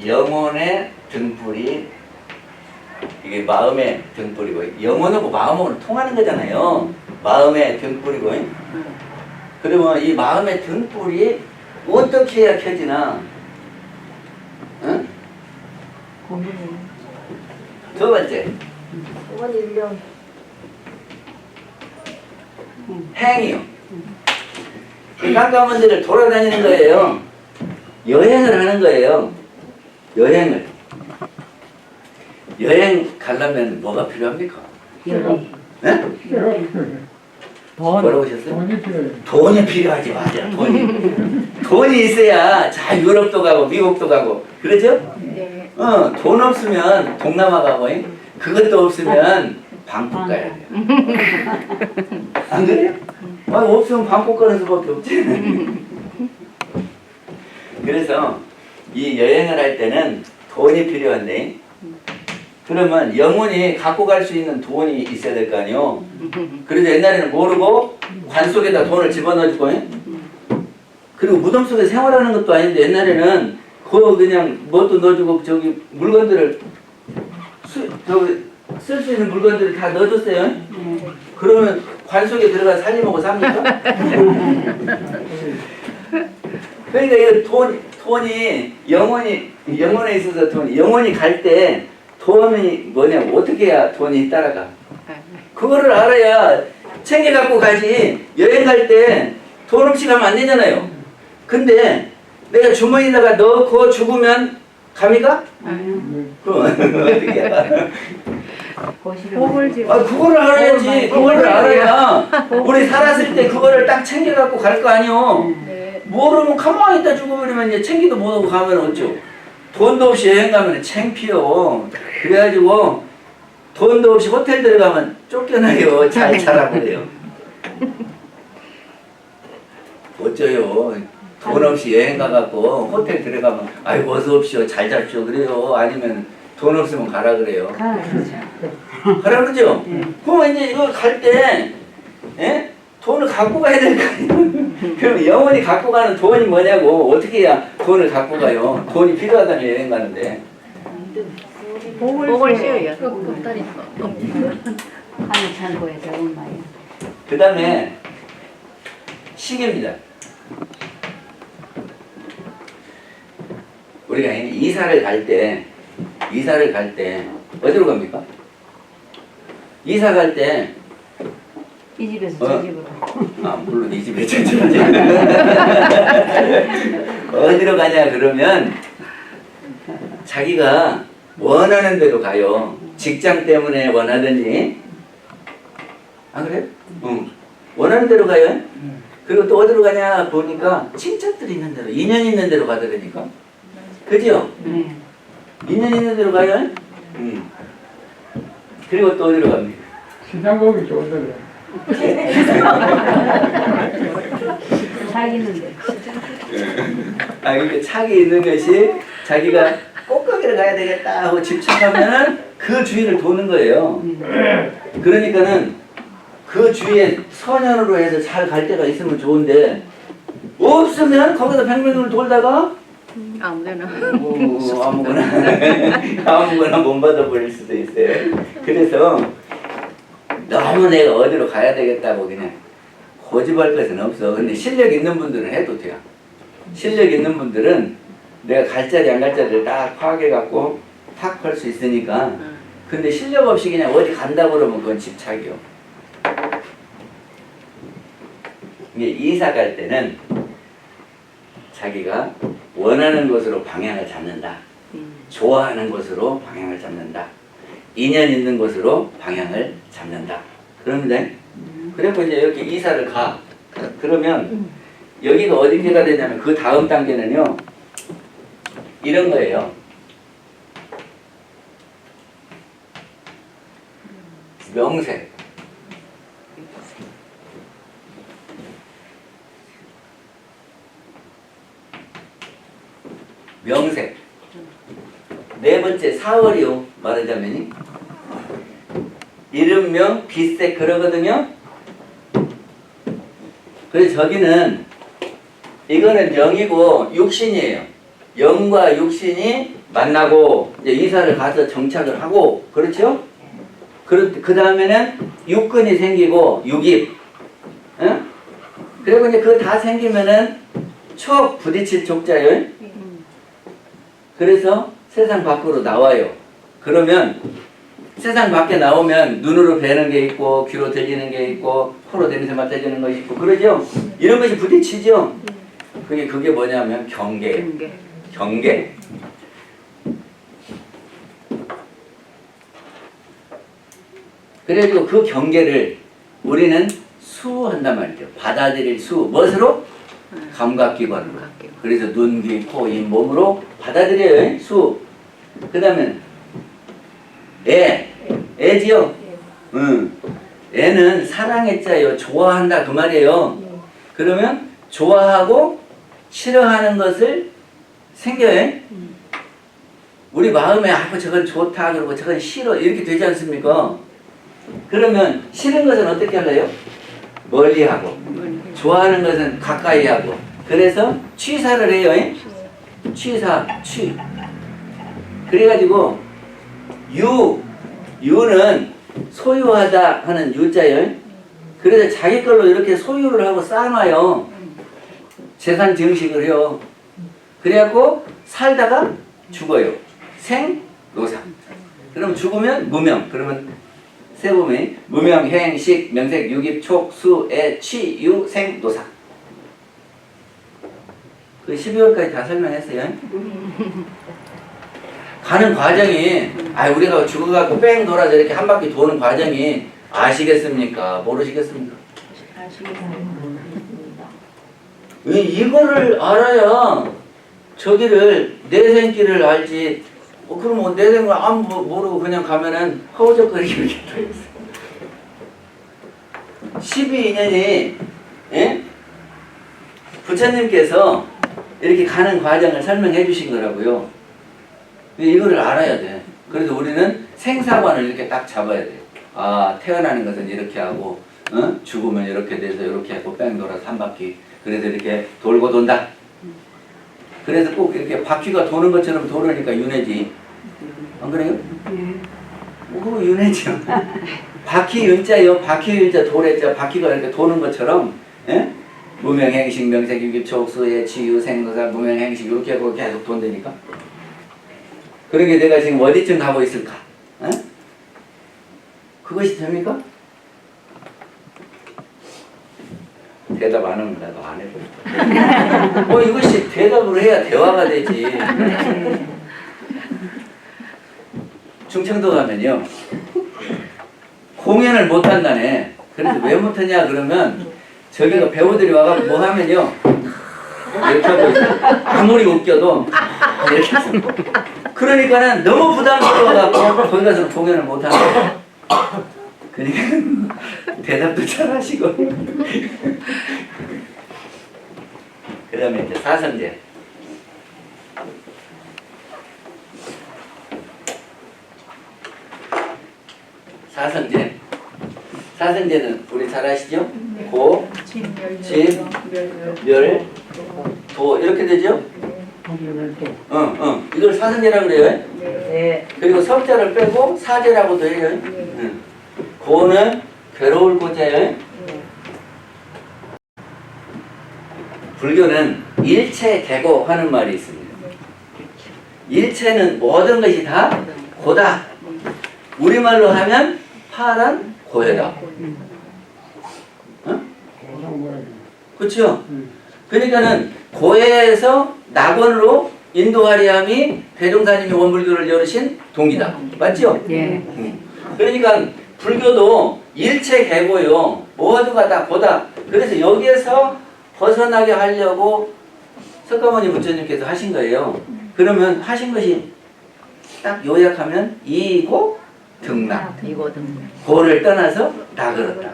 영혼의 등불이 이게 마음의 등불이고, 영혼하고 마음하고는 통하는 거잖아요. 마음의 등불이고. 그러면 이 마음의 등불이 어떻게 해야 켜지나? 응? 두 번째. 행이요. 이 깜깜한 데를 돌아다니는 거예요. 여행을 하는 거예요. 여행을. 여행 가려면 뭐가 필요합니까? 여행. 네? 뭐라고 하셨어요? 돈이 필요해요. 돈이 필요하지, 맞아. 돈이 있어야 잘 유럽도 가고 미국도 가고 그러죠? 네. 돈 없으면 동남아 가고 그것도 없으면 방콕 가야 돼요. 안 그래요? 없으면 방콕 가는 수밖에 없지. 그래서 이 여행을 할 때는 돈이 필요한데 그러면 영원히 갖고 갈 수 있는 돈이 있어야 될 거 아니에요. 그래서 옛날에는 모르고 관 속에다 돈을 집어넣어주고 그리고 무덤 속에 생활하는 것도 아닌데 옛날에는 그냥 뭣도 넣어주고 저기 물건들을 쓸 수 있는 물건들을 다 넣어줬어요. 그러면 관 속에 들어가 살림하고 삽니까? 그러니까 이 돈이 영혼에 있어서 돈이 영혼이 갈 때 돈이 뭐냐고 어떻게 해야 돈이 따라가? 그거를 알아야 챙겨 갖고 가지. 여행 갈 때 돈 없이 가면 안 되잖아요. 근데 내가 주머니에다가 넣고 죽으면 갑니까? 그럼 어떻게 해야? 그거를 알아야지. 그거를 알아야 우리 살았을 때 그거를 딱 챙겨 갖고 갈 거 아니요. 모르면 가만히 있다 죽어버리면 이제 챙기도 못하고 가면 어쩌? 돈도 없이 여행 가면 창피요. 그래가지고 돈도 없이 호텔 들어가면 쫓겨나요. 잘 자라버려요. 어쩌요? 돈 없이 여행 가갖고 호텔 들어가면 아이고 어서 오십시오. 잘 잡시오. 그래요. 아니면 돈 없으면 가라 그래요. 가라 그러죠? 그럼 이제 이거 갈 때 돈을 갖고 가야 될 거 아니에요. 그럼 영원히 갖고 가는 돈이 뭐냐고. 어떻게 해야 돈을 갖고 가요. 돈이 필요하다면 여행 가는데. 목을 씌워요. 하늘 창고에서 엄마야. 그 다음에 시계입니다. 우리가 이사를 갈 때 어디로 갑니까? 이사 갈 때 이 집에서 저 집으로. 물론 이 집에 저 집이지. 어디로 가냐 그러면 자기가 원하는 대로 가요. 직장 때문에 원하든지. 안 그래요? 원하는 대로 가요. 그리고 또 어디로 가냐 보니까 친척들이 있는 대로, 인연 있는 대로 가더라니까. 그죠? 인연 있는 대로 가요. 그리고 또 어디로 갑니까? 시장 보기 좋은데. 자기 있는데. 그러니까 착이 있는 것이 자기가 꼭 거기를 가야 되겠다 하고 집착하면은 그 주위를 도는 거예요. 그러니까는 그 주위에 선연으로 해서 잘 갈 데가 있으면 좋은데 없으면 거기다 뱅뱅을 돌다가 아무데나. 아무거나 못 받아버릴 수도 있어요. 그래서 너무 내가 어디로 가야 되겠다고 그냥 고집할 것은 없어. 근데 실력 있는 분들은 해도 돼요. 실력 있는 분들은 내가 갈 자리 안 갈 자리를 딱 파악해갖고 탁 할 수 있으니까. 근데 실력 없이 그냥 어디 간다고 그러면 그건 집착이요. 이게 이사 갈 때는 자기가 원하는 곳으로 방향을 잡는다. 좋아하는 곳으로 방향을 잡는다. 인연 있는 곳으로 방향을 잡는다. 그러면 돼. 그리고 이제 이렇게 이사를 가. 그러면 여기가 어디가 되냐면 그 다음 단계는요. 이런 거예요. 명색. 명색. 네 번째 4월이요. 말하자면이 이름명 빛색 그러거든요. 그래서 저기는 이거는 영이고 육신이에요. 영과 육신이 만나고 이제 이사를 가서 정착을 하고 그렇죠? 그 다음에는 육근이 생기고 육입. 응? 그리고 이제 그거 다 생기면은 촉 부딪힐 촉자요. 그래서 세상 밖으로 나와요. 그러면 세상 밖에 나오면 눈으로 뵈는 게 있고 귀로 들리는 게 있고 코로 냄새 맡아주는 것이 있고 그러죠? 이런 것이 부딪히죠? 그게 뭐냐면 경계예요. 경계. 그래가지고 그 경계를 우리는 수한단 말이죠. 받아들일 수. 무엇으로? 감각기관으로. 그래서 눈, 귀, 코, 입, 몸으로 받아들여요. 수. 그 다음에 애지요? 응. 애는 사랑했자요. 좋아한다 그 말이에요. 그러면 좋아하고 싫어하는 것을 생겨요. 우리 마음에 저건 좋다 그러고 저건 싫어 이렇게 되지 않습니까? 그러면 싫은 것은 어떻게 할래요? 멀리하고 좋아하는 것은 가까이 하고 그래서 취사를 해요. 취사, 취. 그래가지고 유는 소유하다 하는 유자예요. 그래서 자기 걸로 이렇게 소유를 하고 쌓아놔요. 재산 증식을 해요. 그래갖고 살다가 죽어요. 생, 노상. 그럼 죽으면 무명. 그러면 세봄이 무명, 행, 식, 명색, 유깁, 촉, 수, 애, 취, 유, 생, 노상. 그 12월까지 다 설명했어요. 가는 과정이 우리가 죽어갖고 뺑 돌아서 이렇게 한 바퀴 도는 과정이 아시겠습니까? 모르시겠습니까? 이거를 알아야 저기를 내생길을 알지. 그럼 뭐 내생을 아무 모르고 그냥 가면은 허우적거리게 이렇게 되겠어. 12인연이 부처님께서 이렇게 가는 과정을 설명해 주신 거라고요. 이거를 알아야 돼. 그래서 우리는 생사관을 이렇게 딱 잡아야 돼. 태어나는 것은 이렇게 하고, 죽으면 이렇게 돼서 이렇게 하고 뺑 돌아서 한 바퀴. 그래서 이렇게 돌고 돈다. 그래서 꼭 이렇게 바퀴가 도는 것처럼 돌으니까 윤회지. 안 그래요? 그거 윤회죠. 바퀴 윤자요. 바퀴 윤자, 도래자, 바퀴가 이렇게 도는 것처럼, 무명행식, 명색, 유깁, 촉수에, 치유, 생노사, 무명행식 이렇게 하고 계속 돈다니까. 그러게 내가 지금 어디쯤 가고 있을까? 그것이 됩니까? 대답 안 하면 나도 안 해버릴까? 이것이 대답을 해야 대화가 되지. 충청도 가면요. 공연을 못한다네. 그래서 왜 못하냐 그러면 저기가 배우들이 와가지고 뭐 하면요. 이렇게 하고 있어. 아무리 웃겨도 이렇게 해서. 그러니까는 너무 부담스러워갖고 거기 가서 공연을 못하는 거예요. 그러니까 대답도 잘 하시고. 그 다음에 이제 사성제. 사성제. 사성제는 우리 잘 아시죠? 고, 집, 멸, 도 이렇게 되죠? 이걸 사성제라고 그래요. 네. 그리고 석자를 빼고 사제라고도 해요. 고는 괴로울 고자예요. 불교는 일체계고 하는 말이 있습니다. 일체는 모든 것이 다 고다. 우리말로 하면 파란 고해다. 그렇죠? 그러니까는 고해에서 낙원으로 인도하리함이 대종사님이 원불교를 열으신 동기다. 맞죠? 예. 그러니까 불교도 일체계고요. 모두가 다 고다. 그래서 여기에서 벗어나게 하려고 석가모니 부처님께서 하신 거예요. 그러면 하신 것이 딱 요약하면 이고 등락. 이거 등. 고를 떠나서 낙을 얻다.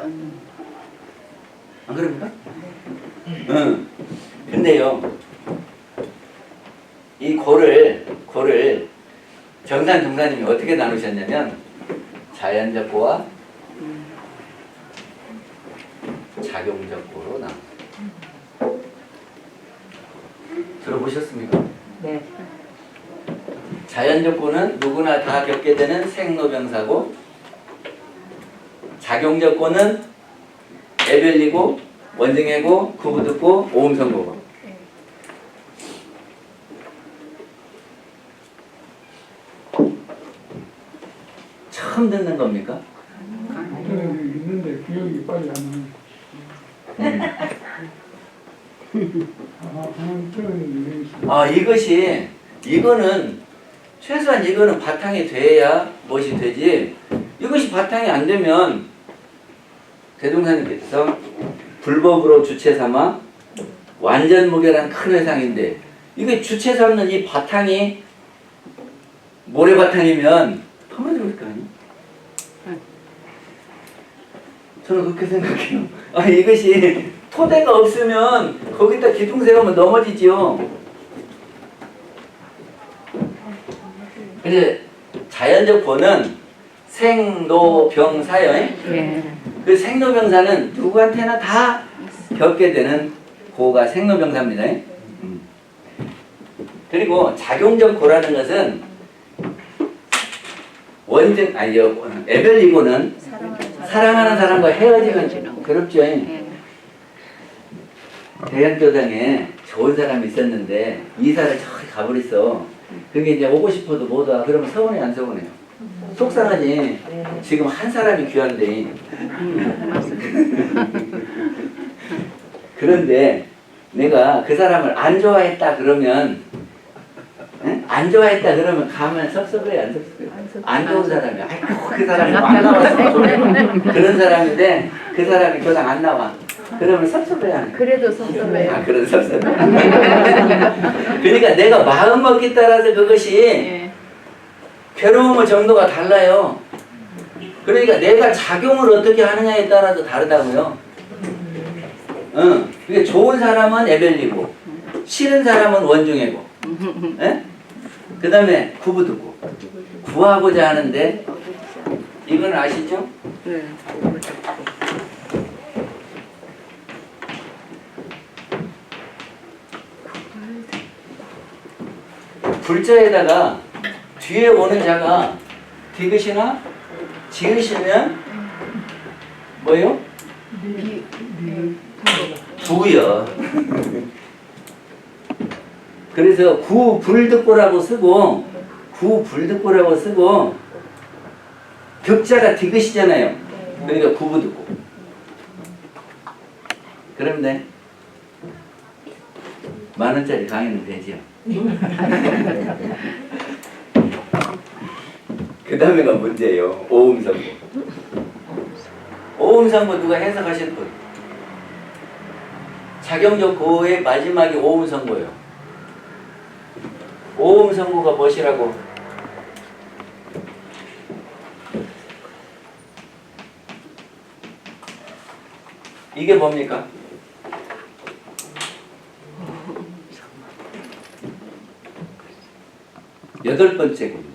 안 그럽니까? 응. 근데요, 이 고를 정산 종사님이 어떻게 나누셨냐면 자연적 고와 작용적 고로 나눠. 들어보셨습니까? 네. 자연적 고는 누구나 다 겪게 되는 생로병사고, 작용적 고는 애별리고 원증해고 구부듣고 오음성고고. 처음 듣는 겁니까? 있는데 기억이 빨리 안 나요. 이거는 최소한 이거는 바탕이 돼야 무엇이 되지. 이것이 바탕이 안 되면 대종사님께서 불법으로 주체 삼아 완전 무결한 큰 회상인데 이게 주체 삼는 이 바탕이 모래바탕이면 터무니없을 거 아니에요? 저는 그렇게 생각해요. 아, 이것이 토대가 없으면 거기다 기둥 세우면 넘어지지요. 그래서 자연적 보는 생로병사요. 예. 그 생로병사는 누구한테나 다 겪게 되는 고가 생로병사입니다. 그리고 작용적 고라는 것은 원증 아니요 에벨리고는 사랑하는 사람과 헤어지면 괴롭죠. 대연교당에 좋은 사람이 있었는데 이사를 저기 가버렸어. 그게 이제 오고 싶어도 못 와. 그러면 서운해 안 서운해요? 속상하지. 지금 한 사람이 귀한데. 그런데 내가 그 사람을 안 좋아했다 그러면 안 좋아했다 그러면 가면 섭섭해 안 섭섭해? 안 좋은 사람이야. 아이고 그 사람이 안 나왔어. 그런 사람인데 그 사람이 교당 안 나와. 그러면 섭섭해 안 해? 그래도 섭섭해요. 아 그런 섭섭해. 그러니까 내가 마음 먹기 따라서 그것이 괴로움의 정도가 달라요. 그러니까 내가 작용을 어떻게 하느냐에 따라서 다르다고요. 그게 좋은 사람은 에벨리고 싫은 사람은 원중이고 그 다음에 구부두고 구하고자 하는데 이건 아시죠? 네. 불자에다가 뒤에 오는 자가 디귿이나 지읒이면 뭐요? 부요. 그래서 구불득고라고 쓰고 구불득고라고 쓰고 득자가 디귿이잖아요. 그러니까 구부득고. 그럼 네. 10,000원짜리 강의는 되죠. 그 다음에가 문제예요. 오음성고. 오음성고 누가 해석하실 분? 작용적 고의 마지막이 오음성고예요. 오음성고가 무엇이라고? 이게 뭡니까? 여덟 번째 군데.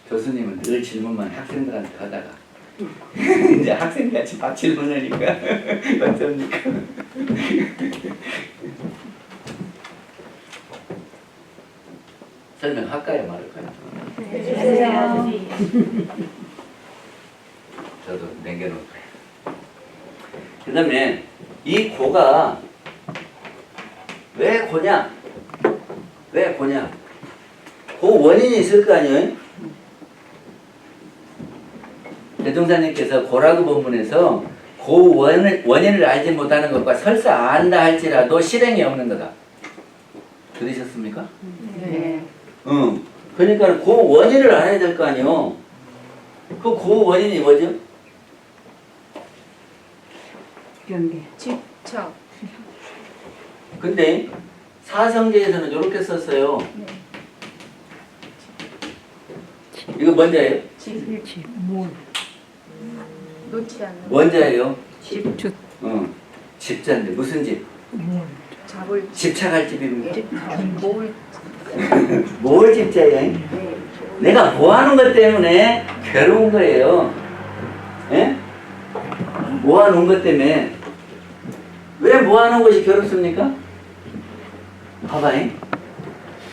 교수님은 늘 질문만 학생들한테 하다가 이제 학생같이 막 질문하니까 어쩝니까? 설명할까요? 말할까요? 저도 남겨놓을까요? 그 다음에 이 고가 왜 고냐? 왜 고냐? 그 원인이 있을 거 아니에요? 대종사님께서 고라고 본문에서 그 원인을 알지 못하는 것과 설사 안다 할지라도 실행이 없는 거다. 들으셨습니까? 네. 응. 그러니까 그 원인을 알아야 될 거 아니에요. 그 원인이 뭐죠? 경계. 집착. 근데 사성제에서는 이렇게 썼어요. 이거 뭔자예요? 일치. 놓지 않는. 뭔자예요? 집주. 집자인데 무슨 집? 잡을. 집착할 집입니까? 모을. 뭘 집자예요? 내가 뭐 하는 것 때문에 괴로운 거예요. 예? 뭐 하는 것 때문에. 왜 뭐 하는 것이 괴롭습니까? 봐봐요.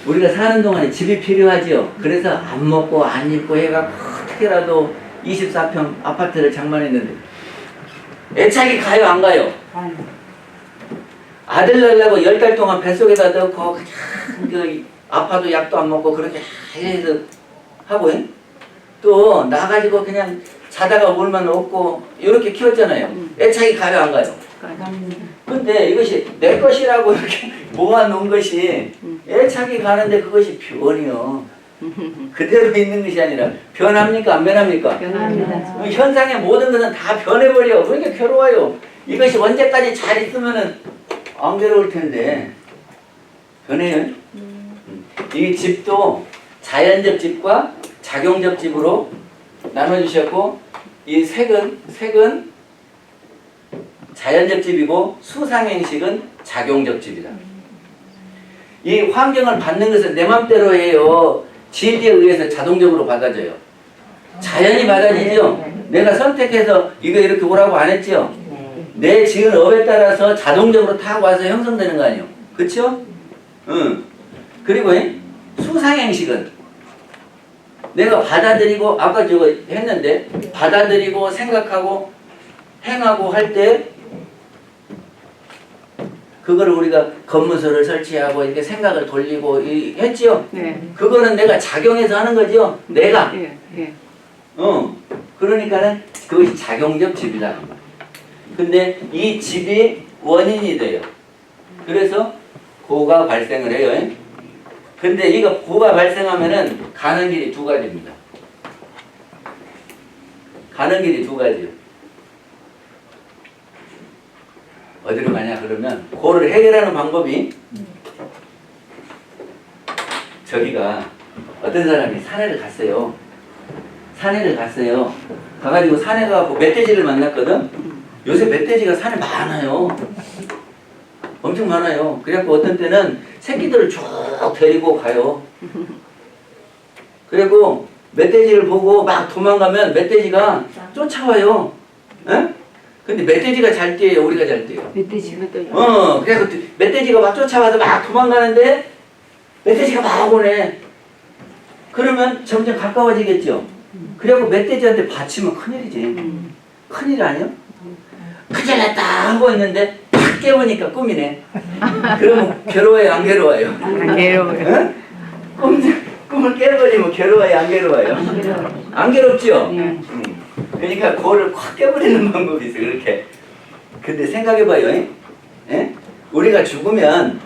우리가 사는 동안에 집이 필요하지요. 그래서 안 먹고 안 입고 해가 어떻게라도 24평 아파트를 장만했는데 애착이 가요 안 가요? 아들 낳으려고 10달 동안 뱃속에다 넣고 그냥 아파도 약도 안 먹고 그렇게 해서 하고 또 나가지고 그냥 자다가 울면 없고 이렇게 키웠잖아요. 애착이 가요 안 가요? 근데 이것이 내 것이라고 이렇게 모아놓은 것이 애착이 가는데 그것이 변이요. 그대로 있는 것이 아니라 변합니까? 안 변합니까? 변합니다. 현상의 모든 것은 다 변해버려. 그러니까 괴로워요. 이것이 언제까지 잘 있으면은 안 괴로울 텐데 변해요. 이 집도 자연적 집과 작용적 집으로 나눠주셨고, 이 색은 자연적 집이고 수상행식은 작용적 집이다. 이 환경을 받는 것은 내 맘대로 해요. 지혜에 의해서 자동적으로 받아져요. 자연히 받아지죠. 내가 선택해서 이거 이렇게 오라고 안 했죠. 내 지은 업에 따라서 자동적으로 탁 와서 형성되는 거 아니에요. 그렇죠? 응. 그리고 수상행식은 내가 받아들이고, 아까 저거 했는데, 받아들이고 생각하고 행하고 할 때 그거를 우리가 검문소를 설치하고 이렇게 생각을 돌리고 했지요. 네. 그거는 내가 작용해서 하는 거죠. 내가. 예. 그러니까는 그것이 작용적 집이다. 근데 이 집이 원인이 돼요. 그래서 고가 발생을 해요. 근데 이거 고가 발생하면은 가는 길이 두 가지입니다. 가는 길이 두 가지요. 어디로 가냐 그러면 고를 해결하는 방법이, 저기가 어떤 사람이 산에를 갔어요. 가가지고 산에 가고 멧돼지를 만났거든. 요새 멧돼지가 산에 많아요. 엄청 많아요. 그래갖고 어떤 때는 새끼들을 쭉 데리고 가요. 그리고 멧돼지를 보고 막 도망가면 멧돼지가 쫓아와요. 에? 근데 멧돼지가 잘 뛰어요, 우리가 잘 뛰어요? 멧돼지가 또 그래서 멧돼지가 막 쫓아와서 막 도망가는데 멧돼지가 막 오네. 그러면 점점 가까워지겠죠. 그래갖고 멧돼지한테 받치면 큰일이지. 큰일 아니요? 큰일 났다 하고 있는데 탁 깨우니까 꿈이네. 그러면 괴로워요, 안 괴로워요? 안 괴로워요. 꿈을 깨버리면 괴로워요, 안 괴로워요? 안 괴롭죠? 네. 그러니까 그거를 확 깨버리는 방법이 있어요, 그렇게. 근데 생각해봐요. 우리가 죽으면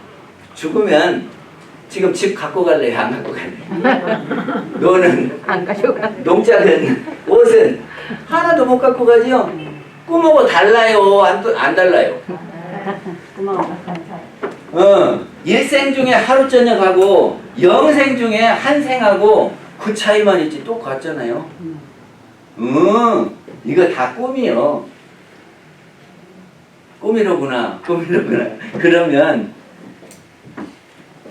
지금 집 갖고 갈래, 안 갖고 갈래? 너는 안 가져가. 농작은, 옷은 하나도 못 갖고 가지요? 꿈하고 달라요, 안 달라요? 일생 중에 하루 저녁하고 영생 중에 한 생하고 그 차이만 있지 똑같잖아요. 이거 다 꿈이요. 꿈이로구나. 그러면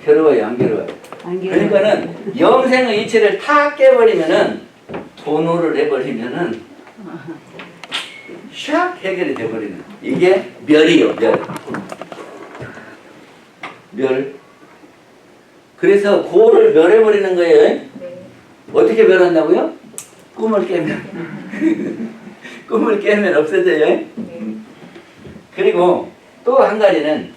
괴로워요, 안 괴로워요? 안 괴로워요. 그러니까는 영생의 이치를 다 깨버리면은, 도노를 해버리면은 샥 해결이 돼버리는, 이게 멸이요, 멸. 그래서 고를 멸해버리는 거예요. 네. 어떻게 멸한다고요? 꿈을 깨면. 꿈을 깨면 없어져요. 그리고 또 한 가지는,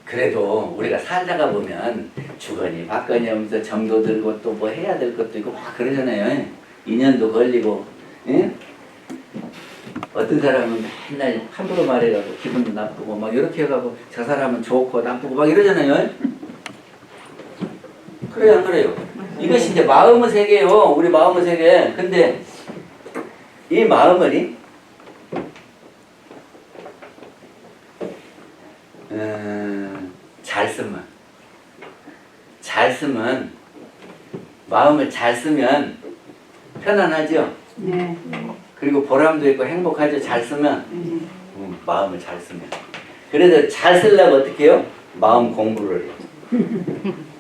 그래도 우리가 살다가 보면 주거니 받거니 하면서 정도 들고 또 뭐 해야 될 것도 있고 막 그러잖아요. 인연도 걸리고. 예? 어떤 사람은 맨날 함부로 말해가지고 기분도 나쁘고 막 이렇게 해가지고 저 사람은 좋고 나쁘고 막 이러잖아요. 그래요, 안 그래요? 이것이 이제 마음의 세계예요. 우리 마음의 세계. 근데 이 마음을 잘 쓰면 마음을 잘 쓰면 편안하죠. 네. 그리고 보람도 있고 행복하죠. 잘 쓰면. 마음을 잘 쓰면. 그래서 잘 쓰려고 어떻게 해요? 마음 공부를 해요.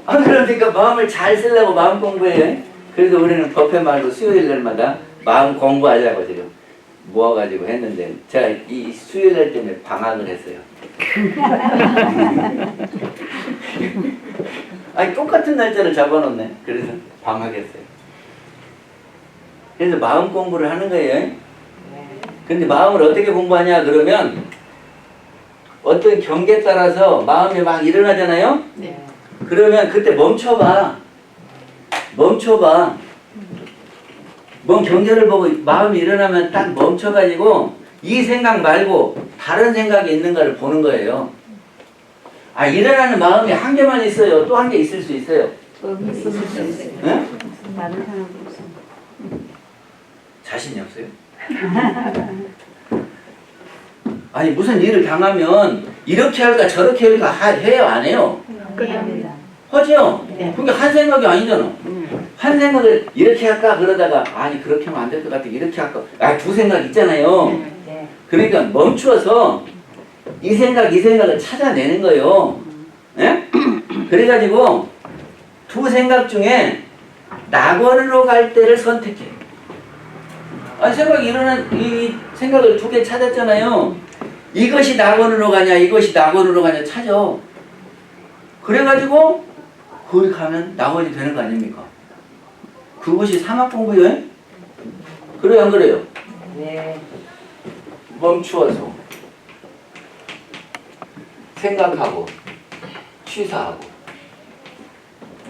그러니까 마음을 잘 쓰려고 마음 공부해요. 그래서 우리는 법회 말고 수요일 날마다 마음 공부하자고 지금 모아가지고 했는데, 제가 이 수요일 날 때문에 방학을 했어요. 아니 똑같은 날짜를 잡아놓네. 그래서 방학했어요. 그래서 마음 공부를 하는 거예요. 근데 마음을 어떻게 공부하냐 그러면, 어떤 경계에 따라서 마음이 막 일어나잖아요. 네. 그러면 그때 멈춰봐. 뭔 경계를 보고 마음이 일어나면 딱 멈춰가지고 이 생각 말고 다른 생각이 있는가를 보는 거예요. 아, 일어나는 마음이 한 개만 있어요. 또 한 개 있을 수 있어요. 응? 다른 사람 없어. 자신이 없어요? 아니 무슨 일을 당하면 이렇게 할까 저렇게 할까 해요 안 해요? 합니다. 하죠? 네. 그게 한 생각이 아니잖아. 한 생각을 이렇게 할까 그러다가 아니 그렇게 하면 안 될 것 같아 이렇게 할까 아 두 생각 있잖아요. 네. 그러니까 멈추어서 이 생각을 찾아내는 거예요. 예? 그래가지고 두 생각 중에 낙원으로 갈 때를 선택해. 아니 생각이 일어난 이 생각을 두 개 찾았잖아요. 이것이 낙원으로 가냐 이것이 낙원으로 가냐 찾아. 그래가지고 거기 가면 낙원이 되는 거 아닙니까? 그것이 사막 공부예요? 그래요 안 그래요? 네. 멈추어서 생각하고 취사하고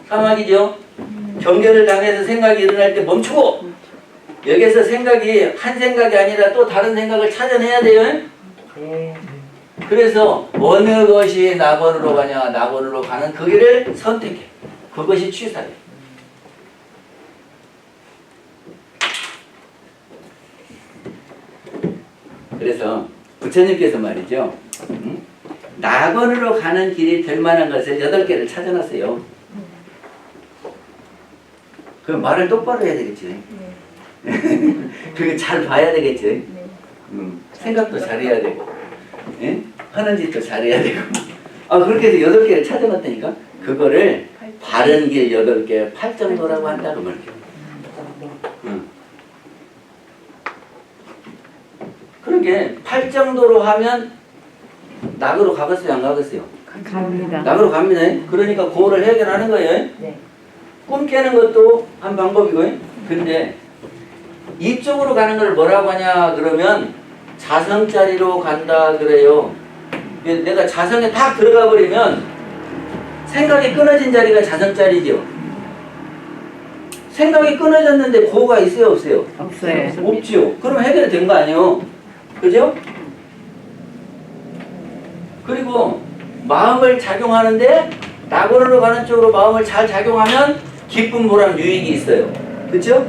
사막이죠? 경계를 당해서 생각이 일어날 때 멈추고 여기서 생각이 한 생각이 아니라 또 다른 생각을 찾아내야 돼요. 네. 그래서 어느 것이 낙원으로 가냐 낙원으로 가는 그 길을 선택해. 그것이 취사예요. 그래서 부처님께서 말이죠. 낙원으로 가는 길이 될 만한 것을 8개를 찾아놨어요. 그 말을 똑바로 해야 되겠지. 그게 잘 봐야 되겠지. 생각도 잘해야 되고, 예? 하는 짓도 잘해야 되고. 아 그렇게 해서 8개를 찾아놨다니까. 그거를 바른 길 8개, 팔정도라고 한다고 말이에요. 그러게 팔정도로 하면 낙으로 가겠어요, 안 가겠어요? 갑니다. 낙으로 갑니다. 그러니까 그거를 해결하는 거예요. 네. 꿈 깨는 것도 한 방법이고요. 근데 이쪽으로 가는 걸 뭐라고 하냐 그러면 자성자리로 간다 그래요. 내가 자성에 딱 들어가 버리면 생각이 끊어진 자리가 자성자리죠. 생각이 끊어졌는데 고가 있어요 없어요? 없어요. 없지요. 그럼 해결이 된 거 아니에요. 그죠? 그리고 마음을 작용하는데 낙원으로 가는 쪽으로 마음을 잘 작용하면 기쁨, 보람, 유익이 있어요. 그쵸?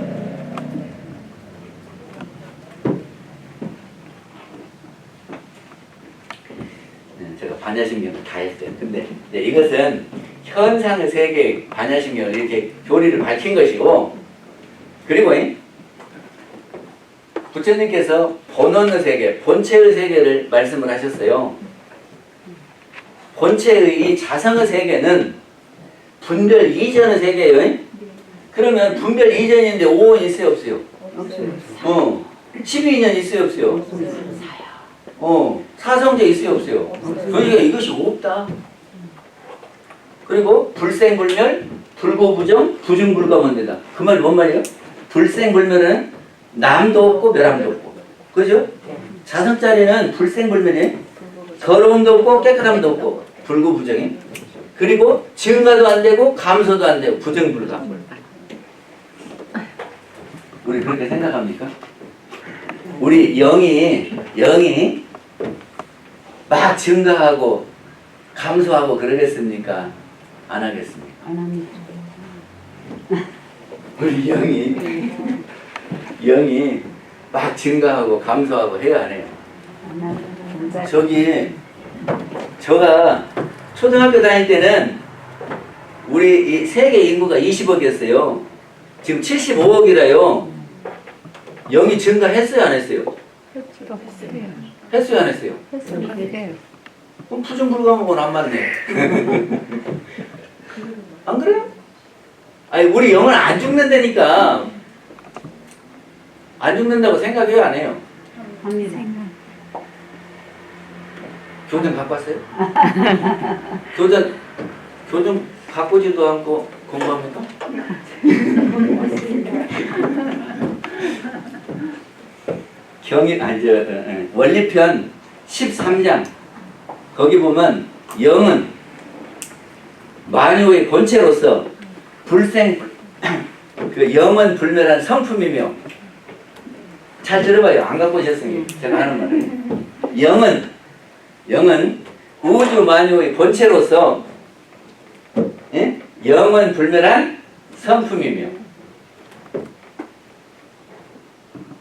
제가 반야신경을 다 했어요. 근데 이것은 현상의 세계 반야신경을 이렇게 교리를 밝힌 것이고, 그리고 부처님께서 본원의 세계, 본체의 세계를 말씀을 하셨어요. 본체의 이 자성의 세계는 분별 이전의 세계예요. 그러면 분별 이전인데 5원 있어요 없어요? 없어요. 12년 있어요 없어요? 사성제 있어요 없어요? 그러니까 이것이 없다. 그리고 불생불멸, 불고부정, 부중불가원대다. 그 말이 뭔 말이에요? 불생불멸은 남도 없고 멸함도 없고, 그죠? 자성자리는 불생불멸이에요. 더러움도 없고 깨끗함도 없고 불고부정이. 그리고 증가도 안 되고 감소도 안 되고 부정불가. 우리 그렇게 생각합니까? 우리 영이 막 증가하고 감소하고 그러겠습니까? 안 하겠습니까? 안 합니다. 우리 영이 막 증가하고 감소하고 해야 안 해요? 안 합니다. 제가 초등학교 다닐 때는 우리 이 세계 인구가 20억이었어요. 지금 75억이라요. 영이 증가했어요, 안 했어요? 했어요, 안 했어요? 그럼 부정불가하고는 안 맞네. 안 그래요? 아니 우리 영은 안 죽는다니까. 안 죽는다고 생각해요, 안 해요? 합니다. 교정 갖고 왔어요? 교정 갖고 오지도 않고 공부합니까? 원리편 13장 거기 보면 영은 만유의 본체로서 불생 그 영은 불멸한 성품이며 잘 들어봐요. 안 갖고 오셨으니 제가 하는 말은 영은 우주 만유의 본체로서 예? 영원 불멸한 성품이며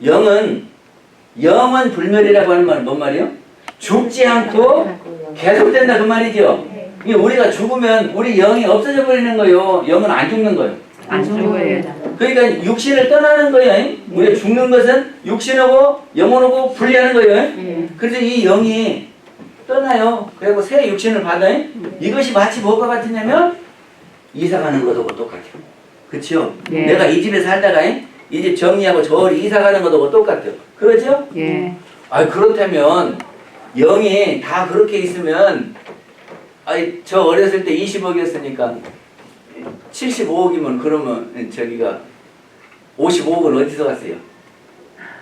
영은 영원 불멸이라고 하는 말은 뭔 말이에요? 죽지 않고 계속된다 그 말이죠. 이게 우리가 죽으면 우리 영이 없어져 버리는 거예요. 영은 안 죽는 거예요. 안 죽어요. 그러니까 육신을 떠나는 거예요. 우리가 죽는 것은 육신하고 영혼하고 분리하는 거예요. 그래서 이 영이 떠나요. 그리고 새 육신을 받아요. 이것이 마치 뭐가 같으냐면 이사 가는 것하고 똑같아요. 그렇죠? 예. 내가 이 집에 살다가 이 집 정리하고 저리 이사 가는 것하고 똑같아요. 그렇죠? 예. 아 그렇다면 영이 다 그렇게 있으면 저 어렸을 때 20억이었으니까 75억이면 그러면 저기가 55억은 어디서 갔어요?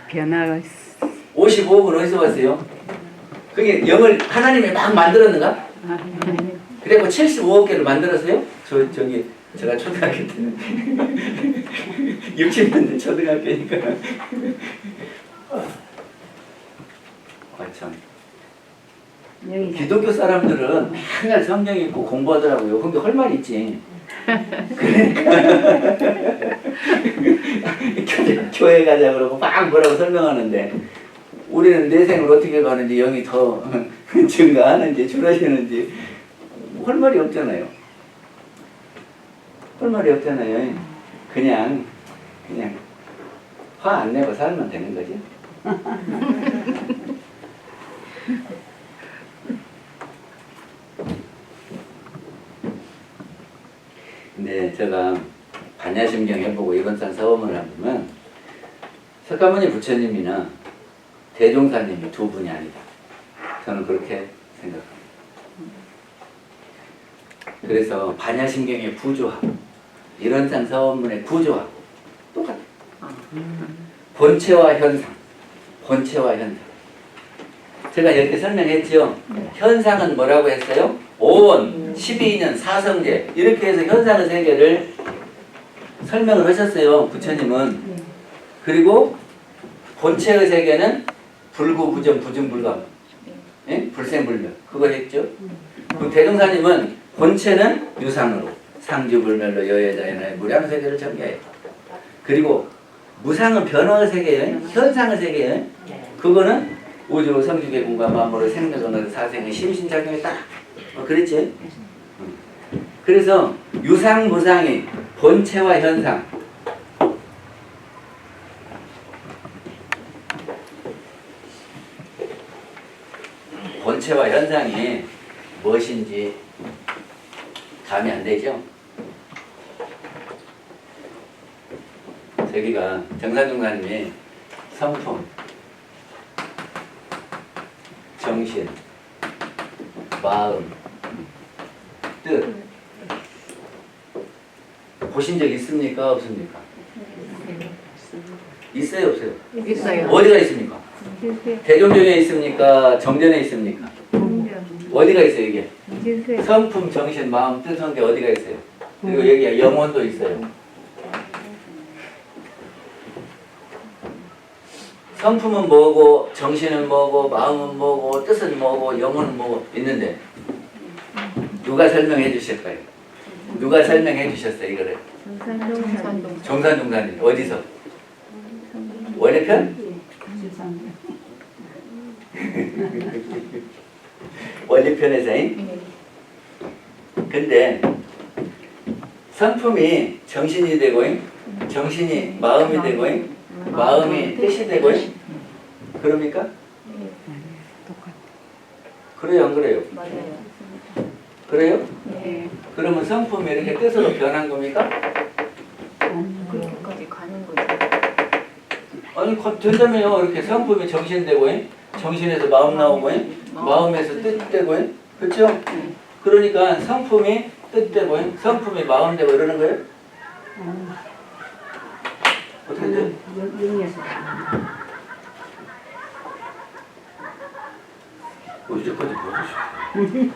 변화가 있어. 55억은 어디서 갔어요? 그게 영을 하나님이 막 만들었는가? 그리고 75억 개를 만들었어요? 제가 초등학교 때는 60년대 초등학교니까 참 기독교 사람들은 맨날 성경 읽고 공부하더라고요. 근데 할 말 있지. 그러니까 교회 가자 그러고 막 뭐라고 설명하는데 우리는 내 생을 어떻게 가는지 영이 더 증가하는지 줄어드는지 할 말이 없잖아요. 할 말이 없잖아요. 그냥 화 안 내고 살면 되는 거지. 근데 제가 반야심경 해보고 이번산 서원을 해보면 석가모니 부처님이나 대종사님이 두 분이 아니다. 저는 그렇게 생각합니다. 그래서 반야심경의 구조하고 이런산 서원문의 구조하고 똑같아요. 본체와 현상. 제가 이렇게 설명했죠. 현상은 뭐라고 했어요? 오원, 12년, 사성제 이렇게 해서 현상의 세계를 설명을 하셨어요. 부처님은. 그리고 본체의 세계는 불구, 부정, 부증, 불감, 예? 불생불멸 그거 했죠. 그 대종사님은 본체는 유상으로 상주불멸로 여여자연의 무량 세계를 전개해요. 그리고 무상은 변화의 세계예요. 현상의 세계예요. 그거는 우주 성주계공과 만물의 생명을 사생의 심신작용에 딱 그랬지. 그래서 유상 무상이 본체와 현상 본체와 현상이 무엇인지 감이 안 되죠? 저기가 정사중사님이 성품, 정신, 마음, 뜻 보신 적 있습니까? 없습니까? 있어요? 없어요? 있어요. 어디가 있습니까? 대종경에 있습니까? 정전에 있습니까? 어디가 있어요 이게? 성품, 정신, 마음, 뜻, 한 게 어디가 있어요? 그리고 여기 영혼도 있어요. 성품은 뭐고, 정신은 뭐고, 마음은 뭐고, 뜻은 뭐고, 영혼은 뭐고 있는데 누가 설명해 주실까요? 누가 설명해 주셨어요 이거를? 정산동사님 어디서? 원래편? 원리편에서잉? 근데 성품이 정신이 되고잉, 정신이 마음이 되고잉, 마음이 뜻이 되고잉, 그럽니까? 그래요 안 그래요? 맞아요. 그래요? 네. 그러면 성품이 이렇게 뜻으로 변한 겁니까? 그렇게까지 가는 거죠. 아니 된다며요. 이렇게 성품이 정신 되고잉, 정신에서 마음 나오고잉, 마음에서 뜻 되고잉, 그렇죠? 그러니까 성품이 뜻 되고잉, 성품이 마음 되고 이러는 거예요? 어떻게 돼요? 어디까지 보여주시오.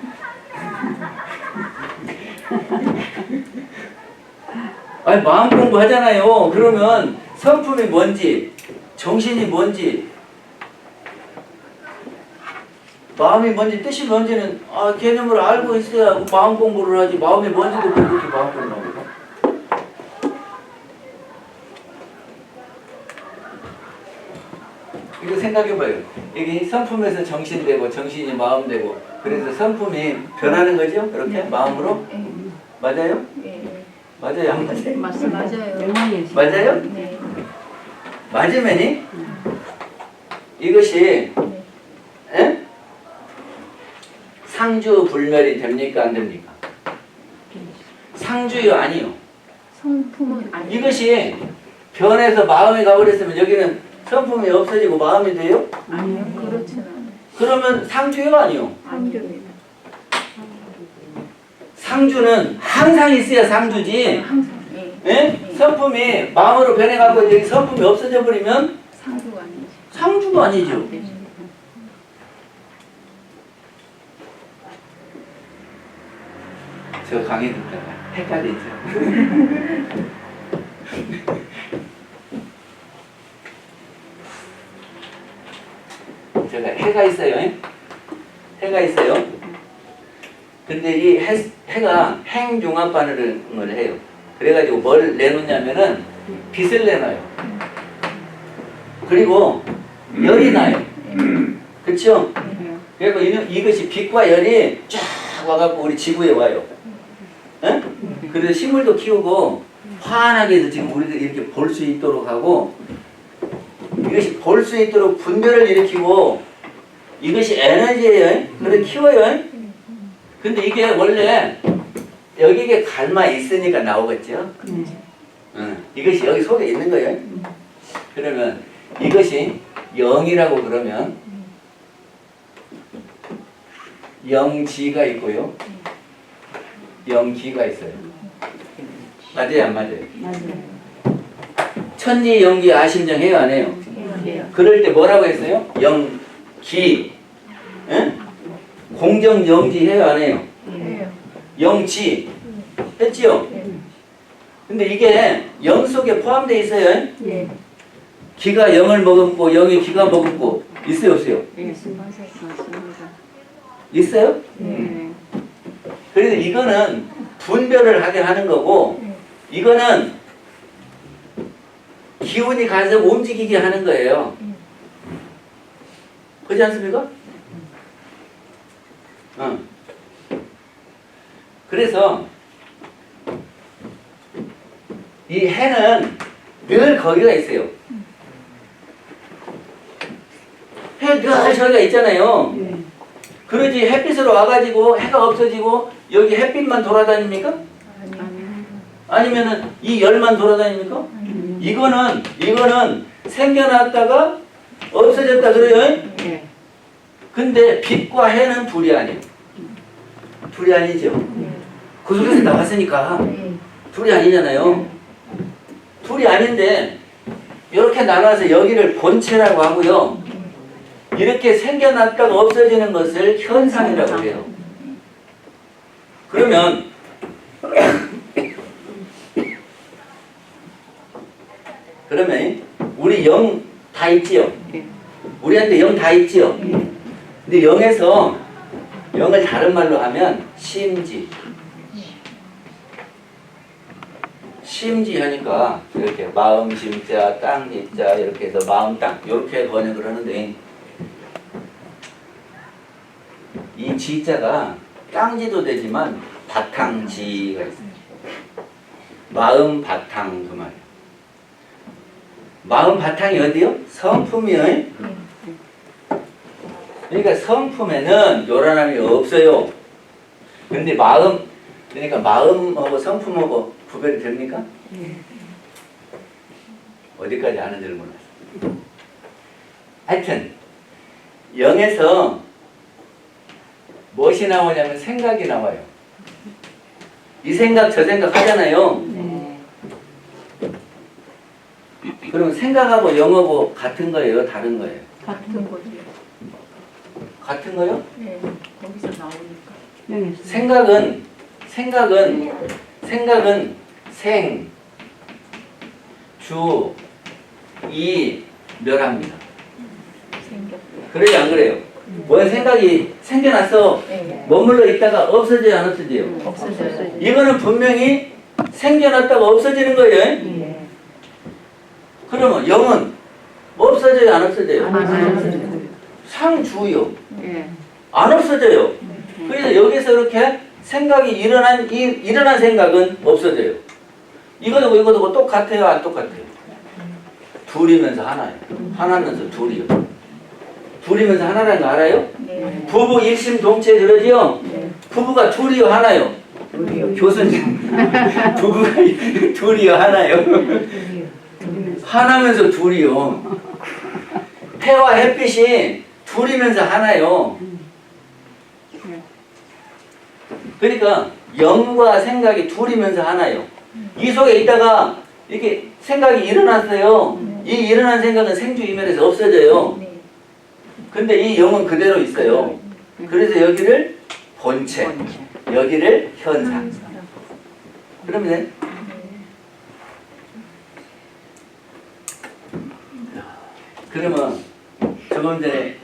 아니 마음 공부 하잖아요. 그러면 성품이 뭔지 정신이 뭔지, 마음이 뭔지, 뜻이 뭔지는 개념을 알고 있어야 마음 공부를 하지. 마음이 뭔지도 모르고 이렇게 마음 공부를 하고. 이거 생각해봐요. 이게 성품에서 정신 되고 정신이 마음 되고, 그래서 성품이 변하는 거죠? 그렇게 마음으로? 맞아요? 예. 맞아요? 안 맞아요? 맞아요. 맞아요? 네. 맞으면이 이것이 에? 상주불멸이 됩니까? 안 됩니까? 상주요? 아니요? 성품은 아니. 이것이 변해서 마음이 가버렸으면 여기는 성품이 없어지고 마음이 돼요? 그렇진 않아요. 그러면 상주요? 아니요? 상주입니다. 상주는 항상 있어야 상주지. 항상. 예. 예? 성품이 마음으로 변해가고 여기 성품이 없어져 버리면 상주가 아니지. 상주가 아니죠. 저 강의 듣다가 헷갈리죠. 제가 해가 있어요. 해가 있어요. 근데 이 해가 행융합반응을 해요. 그래가지고 뭘 내놓냐면은 빛을 내놔요. 그리고 열이 나요. 그렇죠? 그리고 이것이 빛과 열이 쫙 와갖고 우리 지구에 와요. 에? 그래서 식물도 키우고 환하게 해서 지금 우리들 이렇게 볼 수 있도록 하고, 이것이 볼 수 있도록 분별을 일으키고, 이것이 에너지예요. 그래서 키워요. 근데 이게 원래 여기에 갈마 있으니까 나오겠죠. 이것이 여기 속에 있는 거예요. 그러면 이것이 영이라고 그러면 영지가 있고요, 영기가 있어요. 맞아요, 안 맞아요? 천지, 영기, 아심정 해요, 안 해요? 그럴 때 뭐라고 했어요? 영기, 공정, 영지 해요, 안 해요? 영지 했지요? 근데 이게 영 속에 포함되어 있어요. 기가 영을 머금고 영이 기가 머금고 있어요, 없어요? 있어요? 그래서 이거는 분별을 하게 하는 거고, 이거는 기운이 가서 움직이게 하는 거예요. 그렇지 않습니까? 그래서 이 해는 늘 거기가 있어요. 해 늘 저기가 있잖아요. 그러지 햇빛으로 와가지고 해가 없어지고 여기 햇빛만 돌아다닙니까? 아니면은 이 열만 돌아다닙니까? 이거는 생겨났다가 없어졌다 그래요. 근데 빛과 해는 둘이 아니에요. 둘이 아니죠. 그 속에서 나왔으니까 둘이 아니잖아요. 둘이 아닌데 이렇게 나눠서 여기를 본체라고 하고요, 이렇게 생겨났다가 없어지는 것을 현상이라고 해요. 그러면 우리 영 다 있지요? 우리한테 영 다 있지요? 근데 영에서 영을 다른 말로 하면 심지 하니까 이렇게 마음 심자, 땅 지자 이렇게 해서 마음 땅 이렇게 번역을 하는데, 이 지자가 땅지도 되지만 바탕지가 있어요. 마음 바탕 그 말이에요. 마음 바탕이 어디요? 성품이요. 그러니까 성품에는 요란함이 없어요. 근데 그러니까 마음하고 성품하고 구별이 됩니까? 어디까지 아는 줄 몰랐어요. 하여튼 영에서 무엇이 나오냐면 생각이 나와요. 이 생각 저 생각 하잖아요. 그럼 생각하고 영하고 같은 거예요? 다른 거예요? 같은 거죠. 같은 거요? 네. 거기서 나오니까. 생각은 생, 주, 이, 멸합니다. 생겼. 그래요, 안 그래요? 뭔 생각이 생겨났어. 예. 머물러 있다가 없어져요, 안 없어져요? 없어져요. 이거는 분명히 생겨났다가 없어지는 거예요. 예. 그러면 영은 없어져요, 안 없어져요? 안 없어져요. 상주요. 예. 안 없어져요. 그래서 여기서 이렇게 생각이 일어난 생각은 없어져요. 이거도 똑같아요, 안 똑같아요? 둘이면서 하나예요. 하나면서 둘이요. 둘이면서 하나라는 거 알아요? 네. 부부 일심동체 그러지요? 부부가 둘이요, 하나요? 교수님, 부부가 둘이요, 하나요? 하나면서 둘이요. 해와 햇빛이 둘이면서 하나요. 그러니까 영과 생각이 둘이면서 하나요. 이 속에 있다가 이렇게 생각이 일어났어요. 이 일어난 생각은 생주 이면에서 없어져요. 네. 근데 이 영은 그대로 있어요. 그래서 여기를 본체, 여기를 현상. 그러면 돼? 그러면 조금 전에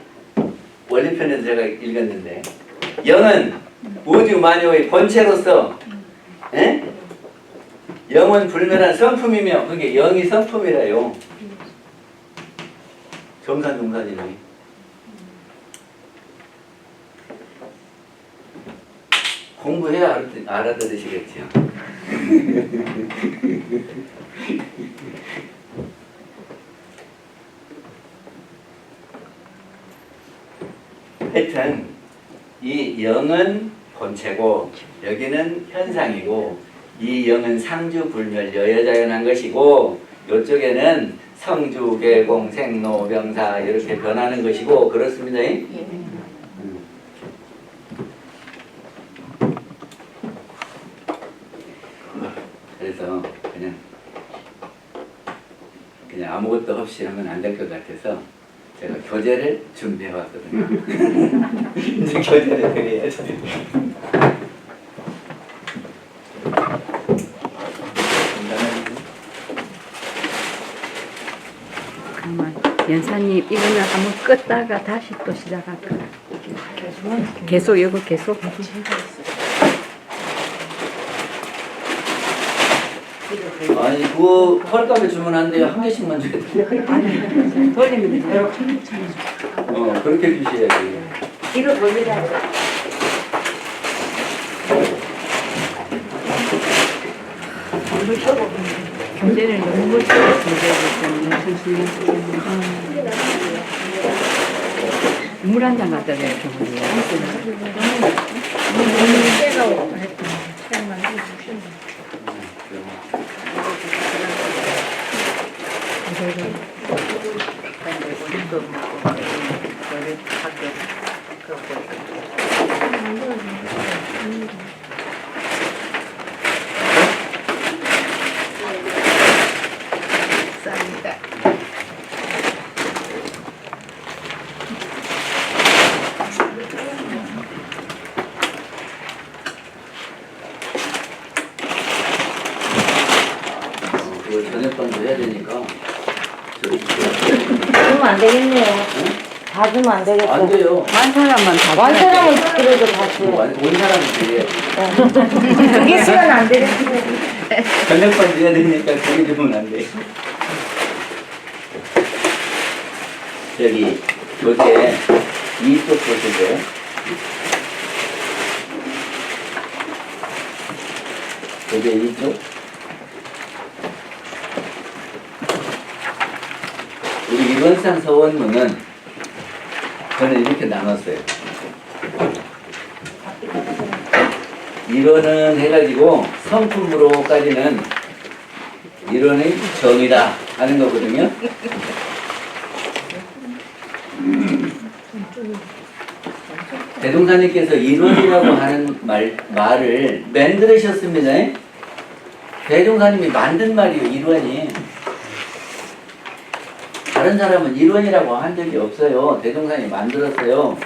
원리편에서 제가 읽었는데 영은 우주 만유의 본체로서 영은 불멸한 성품이며 그게 영이 성품이라요. 정산동산이네. 공부해야 알아들으시겠지요. 하여튼 이 영은 본체고 여기는 현상이고 이 영은 상주불멸 여여자연한 것이고 이쪽에는 성주, 계공, 생로, 병사 이렇게 변하는 것이고 그렇습니다. 예. 그래서 그냥 아무것도 없이 하면 안 될 것 같아서 제가 교재를 준비해 왔거든요. 이제 교재를 드려야지. 그만. 연사님 이거는 한번 껐다가 다시 또 시작할까? 계속 이거 계속. 아니 그거 헐값에 주문한대요. 한 개씩만 줘야 돼. 돌리면 돼요. 그렇게 주셔야지. 뒤로 돌리라. 교재를 너무 멋지게 준비해줬더니 물 한 잔 갖다 줘요, 저분이. 쌉니다. 그거 저녁반도 해야 되니까 주면 안 되겠네요. 다 주면 안 되겠어. 안 돼요. 한 사람만 다 완 줘야 사람은 그래도 다 줘. 온 사람은 드려야지. 그게 시간 안 되겠어. 저녁반도 해야 되니까 그게 주면 안 돼. 여기 교재 이쪽 보실래요? 교재 이쪽. 우리 일원상 서원문은 저는 이렇게 나눴어요. 이론은 해가지고 성품으로까지는 이론의 정의다 하는 거거든요. 대동사님께서 이론이라고 하는 말을 만들으셨습니다. 대종사님이 만든 말이에요, 이론이. 다른 사람은 이론이라고 한 적이 없어요. 대종사님이 만들었어요.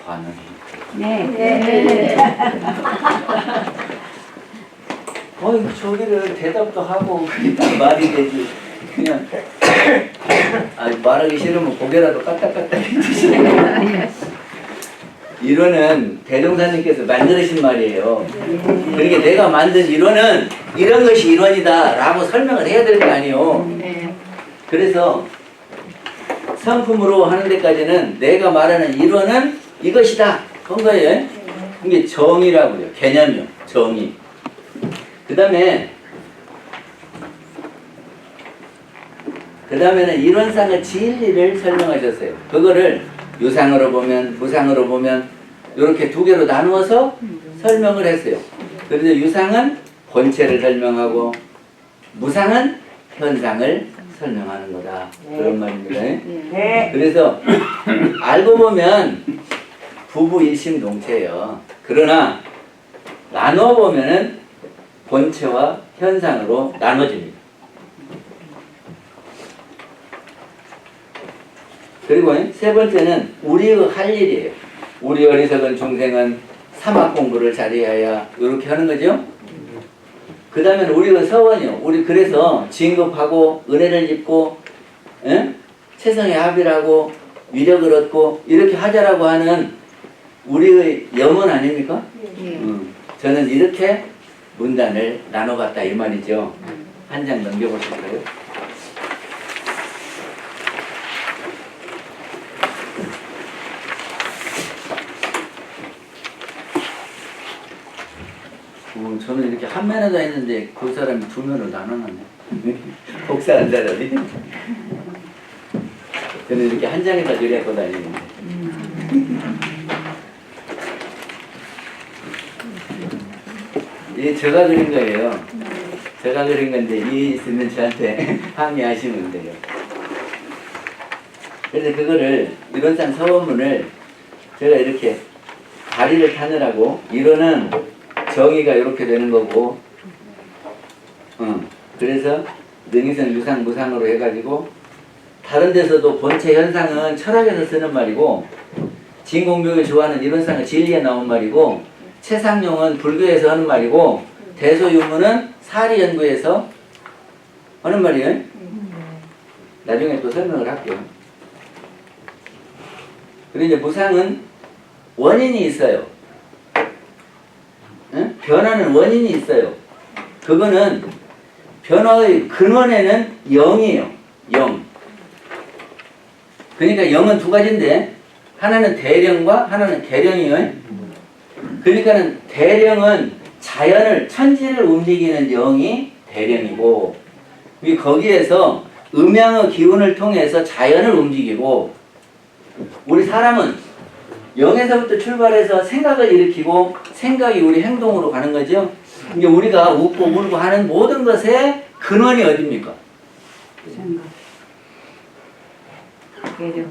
관은. 네. 저기를 대답도 하고 그게 딱 말이 되지. 그냥 말하기 싫으면 고개라도 까딱까딱 해주시네. 이론은 대종사님께서 만드신 말이에요. 그러니까 내가 만든 이론은 이런 것이 이론이다 라고 설명을 해야 될 거 아니에요. 그래서 성품으로 하는 데까지는 내가 말하는 이론은 이것이다 그런 거예요. 이게 정의라고요. 개념이요. 정의. 그 다음에는 이론상의 진리를 설명하셨어요. 그거를 유상으로 보면 무상으로 보면 이렇게 두 개로 나누어서 설명을 했어요. 그래서 유상은 본체를 설명하고 무상은 현상을 설명하는 거다. 그런 말입니다. 네. 그래서 알고 보면 부부 일심동체예요. 그러나 나눠 보면은 본체와 현상으로 나눠집니다. 그리고 세 번째는 우리의 할 일이에요. 우리 어리석은 중생은 사막 공부를 잘해야 이렇게 하는 거죠. 그 다음에는 우리의 서원이요. 우리 그래서 진급하고 은혜를 입고 세상에 합의하고 위력을 얻고 이렇게 하자라고 하는 우리의 염원 아닙니까? 저는 이렇게 문단을 나눠봤다 이 말이죠. 한 장 넘겨보실까요? 저는 이렇게 한 면에다 했는데 그 사람이 두 면으로 나눠놨네. 복사한 사람이. 저는 이렇게 한 장에다 요리하고 다니는데. 이게 제가 그린 거예요. 제가 그린 건데 이 있으면 저한테 항의하시면 돼요. 그래서 그거를 이론상 서원문을 제가 이렇게 다리를 타느라고 이론은 정의가 이렇게 되는 거고 그래서 능이선 유상 무상으로 해가지고 다른 데서도 본체 현상은 철학에서 쓰는 말이고 진공묘를 좋아하는 이론상의 진리에 나온 말이고 최상용은 불교에서 하는 말이고 대소유문은 사리연구에서 하는 말이에요. 나중에 또 설명을 할게요. 그리고 이제 무상은 원인이 있어요. 변화는 원인이 있어요. 그거는 변화의 근원에는 영이에요. 영. 그러니까 영은 두 가지인데 하나는 대령과 하나는 계령이에요. 그러니까는 대령은 자연을 천지를 움직이는 영이 대령이고 거기에서 음양의 기운을 통해서 자연을 움직이고 우리 사람은 영에서부터 출발해서 생각을 일으키고 생각이 우리 행동으로 가는 거죠. 이제 우리가 웃고 울고 하는 모든 것의 근원이 어디입니까? 생각. 계령.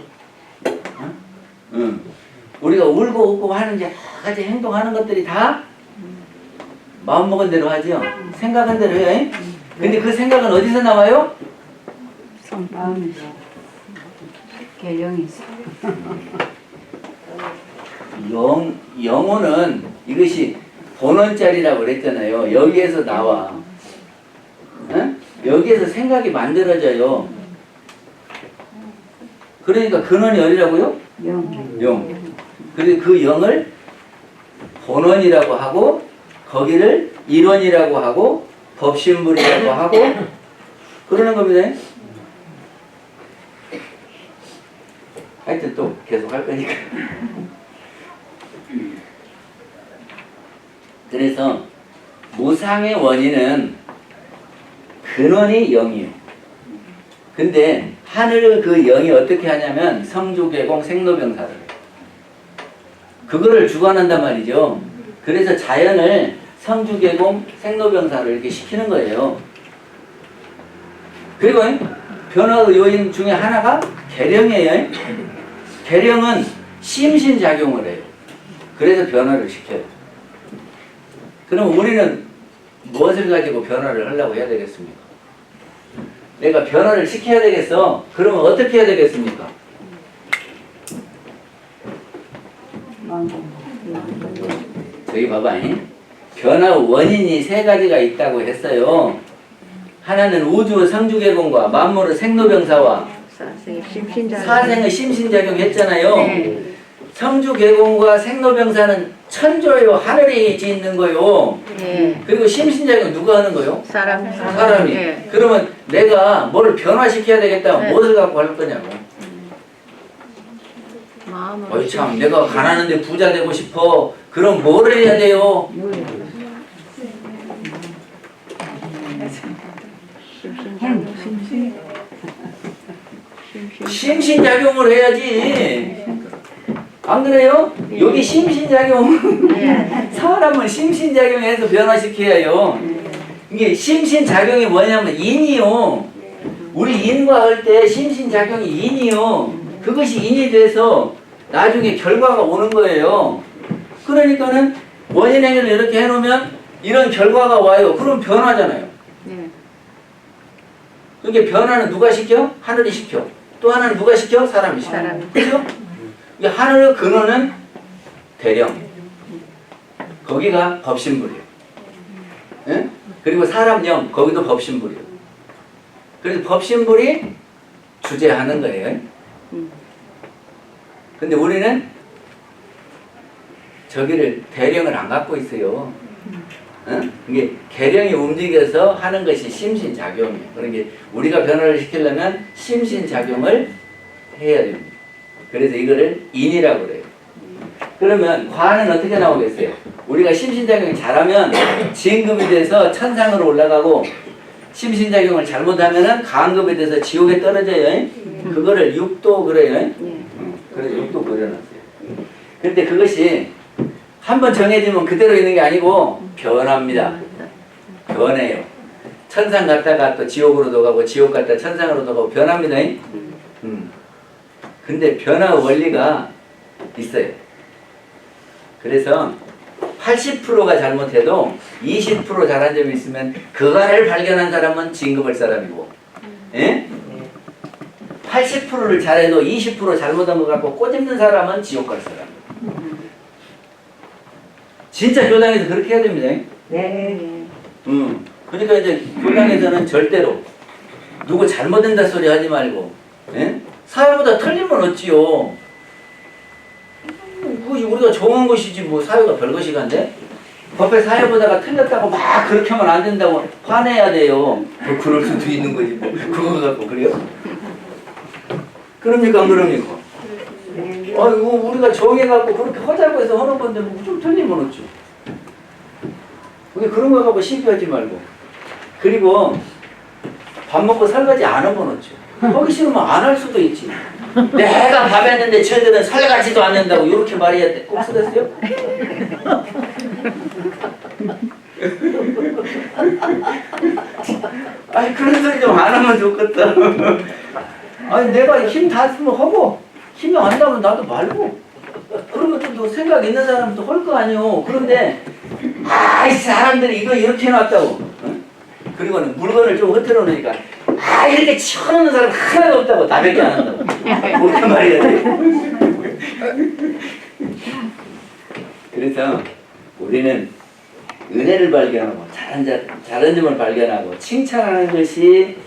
우리가 울고 웃고 하는 여러 가지 행동하는 것들이 다 마음먹은 대로 하죠. 생각한 대로 해요. 근데 그 생각은 어디서 나와요? 마음에서. 계령에서. 영혼은 이것이 본원짜리라고 그랬잖아요. 여기에서 나와. 여기에서 생각이 만들어져요. 그러니까 근원이 어디라고요? 영. 그리고 그 영을 본원이라고 하고 거기를 일원이라고 하고 법신물이라고 하고 그러는 겁니다. 하여튼 또 계속 할 거니까. 그래서 무상의 원인은 근원이 영이에요. 근데 하늘의 그 영이 어떻게 하냐면 성주계공 생로병사를 그거를 주관한단 말이죠. 그래서 자연을 성주계공 생로병사를 이렇게 시키는 거예요. 그리고 변화의 요인 중에 하나가 계령이에요. 계령은 심신작용을 해요. 그래서 변화를 시켜요. 그럼 우리는 무엇을 가지고 변화를 하려고 해야 되겠습니까? 내가 변화를 시켜야 되겠어. 그러면 어떻게 해야 되겠습니까? 저기 봐봐. 변화 원인이 세 가지가 있다고 했어요. 하나는 우주 성주개공과 만물의 생로병사와 사생의 심신자. 사생의 심신작용 했잖아요. 네. 성주개공과 생로병사는 천조요. 하늘이 짓는 거요. 네. 그리고 심신작용 누가 하는 거요? 사람이. 네. 그러면 내가 뭘 변화시켜야 되겠다. 네. 무엇을 갖고 할 거냐고. 마음으로. 어이 참 내가 가난한데 부자 되고 싶어. 그럼 뭘 해야 돼요? 심신작용을 해야지. 안 그래요? 여기 심신작용. 네. 사람은 심신작용해서 변화시켜야 해요. 이게 심신작용이 뭐냐면 인이요. 우리 인과 할 때 심신작용이 인이요. 그것이 인이 돼서 나중에 결과가 오는 거예요. 그러니까는 원인행위를 이렇게 해놓으면 이런 결과가 와요. 그럼 변화잖아요. 네. 그게 변화는 누가 시켜? 하늘이 시켜. 또 하나는 누가 시켜? 사람이 시켜. 사람이. 그죠? 이게 하늘의 근원은 대령. 거기가 법신불이에요. 예? 그리고 사람 영, 거기도 법신불이에요. 그래서 법신불이 주재하는 거예요. 근데 우리는 저기를 대령을 안 갖고 있어요. 이게 계령이 움직여서 하는 것이 심신작용이에요. 그러니까 우리가 변화를 시키려면 심신작용을 해야 됩니다. 그래서 이거를 인이라고 그래요. 그러면 과는 어떻게 나오겠어요? 우리가 심신작용이 잘하면 진급이 돼서 천상으로 올라가고 심신작용을 잘못하면 간급이 돼서 지옥에 떨어져요. 그거를 육도 그래요. 그래서 육도 그려놨어요. 근데 그것이 한번 정해지면 그대로 있는 게 아니고 변합니다. 변해요. 천상 갔다가 또 지옥으로도 가고 지옥 갔다가 천상으로도 가고 변합니다. 근데 변화 원리가 있어요. 그래서 80%가 잘못해도 20% 잘한 점이 있으면 그거를 발견한 사람은 진급할 사람이고, 예? 80%를 잘해도 20% 잘못한 것 갖고 꼬집는 사람은 지옥 갈 사람. 진짜 교당에서 그렇게 해야 됩니다. 네. 그러니까 이제 교당에서는 절대로 누구 잘못된다 소리 하지 말고, 예? 사회보다 틀리면 어찌요? 그것이 우리가 좋은 것이지 뭐 사회가 별것이 간데 법에 사회보다가 틀렸다고 막 그렇게 하면 안 된다고 화내야 돼요. 뭐 그럴 수도 있는 거지 뭐 그거 갖고 그래요? 그럽니까 안 그럽니까? 아이고 우리가 정해갖고 그렇게 하자고 해서 하는 건데 뭐 좀 틀리면 어쩌? 우리 그런 거 갖고 시비하지 말고. 그리고 밥 먹고 설거지 안 하면 어쩌? 하기 싫으면 안 할 수도 있지. 내가 밥 했는데 쟤들은 설거지도 안 한다고 이렇게 말해야 돼. 꼭 쓰겠어요? 아니 그런 소리 좀 안 하면 좋겠다. 아니 내가 힘 다 쓰면 하고 힘이 안 나면 나도 말고. 그러면 또 생각 있는 사람도 할 거 아니오. 그런데 이 사람들이 이거 이렇게 해놨다고. 응? 그리고는 물건을 좀 흐트러 놓으니까 이렇게 치워놓는 사람 하나도 없다고. 나밖에 안 한다고. 그렇게 말해야 돼. 그래서 우리는 은혜를 발견하고 잘한 점을 발견하고 칭찬하는 것이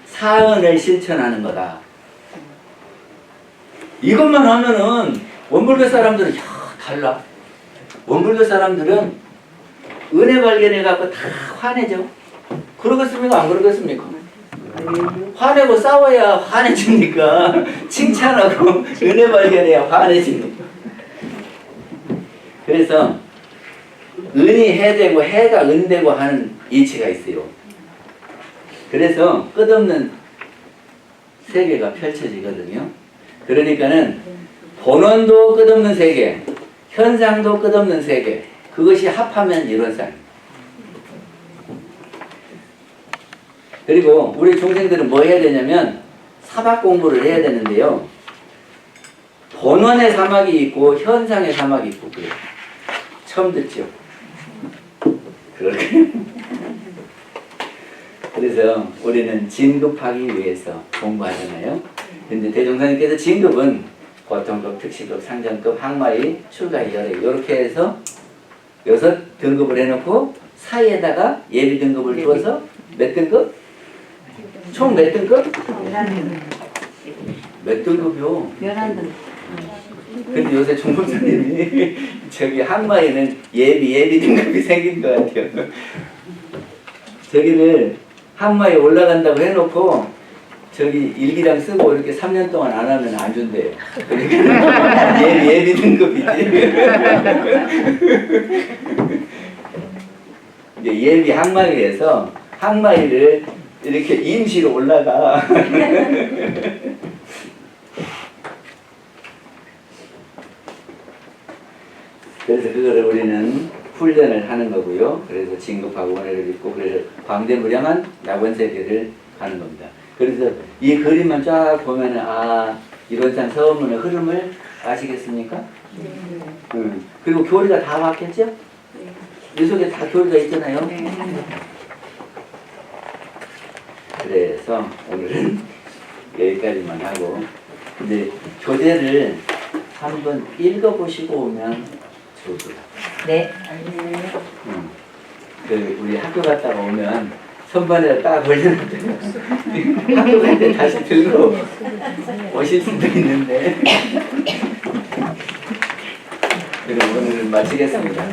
사언을 실천하는 거다. 이것만 하면은 원불교 사람들은 달라. 원불교 사람들은 은혜 발견해갖고 다 화내죠. 그러겠습니까? 안 그러겠습니까? 화내고 싸워야 화내집니까? 칭찬하고 은혜 발견해야 화내집니까? 그래서 은이 해되고 해가 은되고 하는 이치가 있어요. 그래서 끝없는 세계가 펼쳐지거든요. 그러니까는 본원도 끝없는 세계, 현상도 끝없는 세계, 그것이 합하면 이론상. 그리고 우리 중생들은 뭐 해야 되냐면 사박 공부를 해야 되는데요. 본원의 사막이 있고 현상의 사막이 있고 그래요. 처음 듣죠? 그렇게. 그래서 우리는 진급하기 위해서 공부하잖아요. 근데 대종사님께서 진급은 보통급, 특시급, 상전급, 항마의, 출가의 열애 이렇게 해서 6등급을 해놓고 사이에다가 예비 등급을 두어서 몇 등급? 총 몇 등급? 몇 등급이요? 11등. 근데 요새 총무사님이 저기 항마에는 예비 등급이 생긴 것 같아요. 저기를 항마에 올라간다고 해놓고 저기 일기랑 쓰고 이렇게 3년 동안 안 하면 안 준대요. 그러니까 예비 등급이지. 이제 예비 항마회에서 항마회를 이렇게 임시로 올라가. 그래서 그거를 우리는 훈련을 하는 거고요. 그래서 진급하고 은혜를 입고 그래서 광대무량한 낙원세계를 가는 겁니다. 그래서 이 그림만 쫙 보면은 이론상 서원문의 흐름을 아시겠습니까? 그리고 교리가 다 맞겠죠? 이 속에 다 교리가 있잖아요. 그래서 오늘은 여기까지만 하고 근데 교재를 한번 읽어보시고 오면 좋고요. 네. 그 우리 학교 갔다가 오면 선반에 딱 걸려놨다가 학교 갈 때 다시 들고 오실 수도 있는데 그럼 오늘은 마치겠습니다.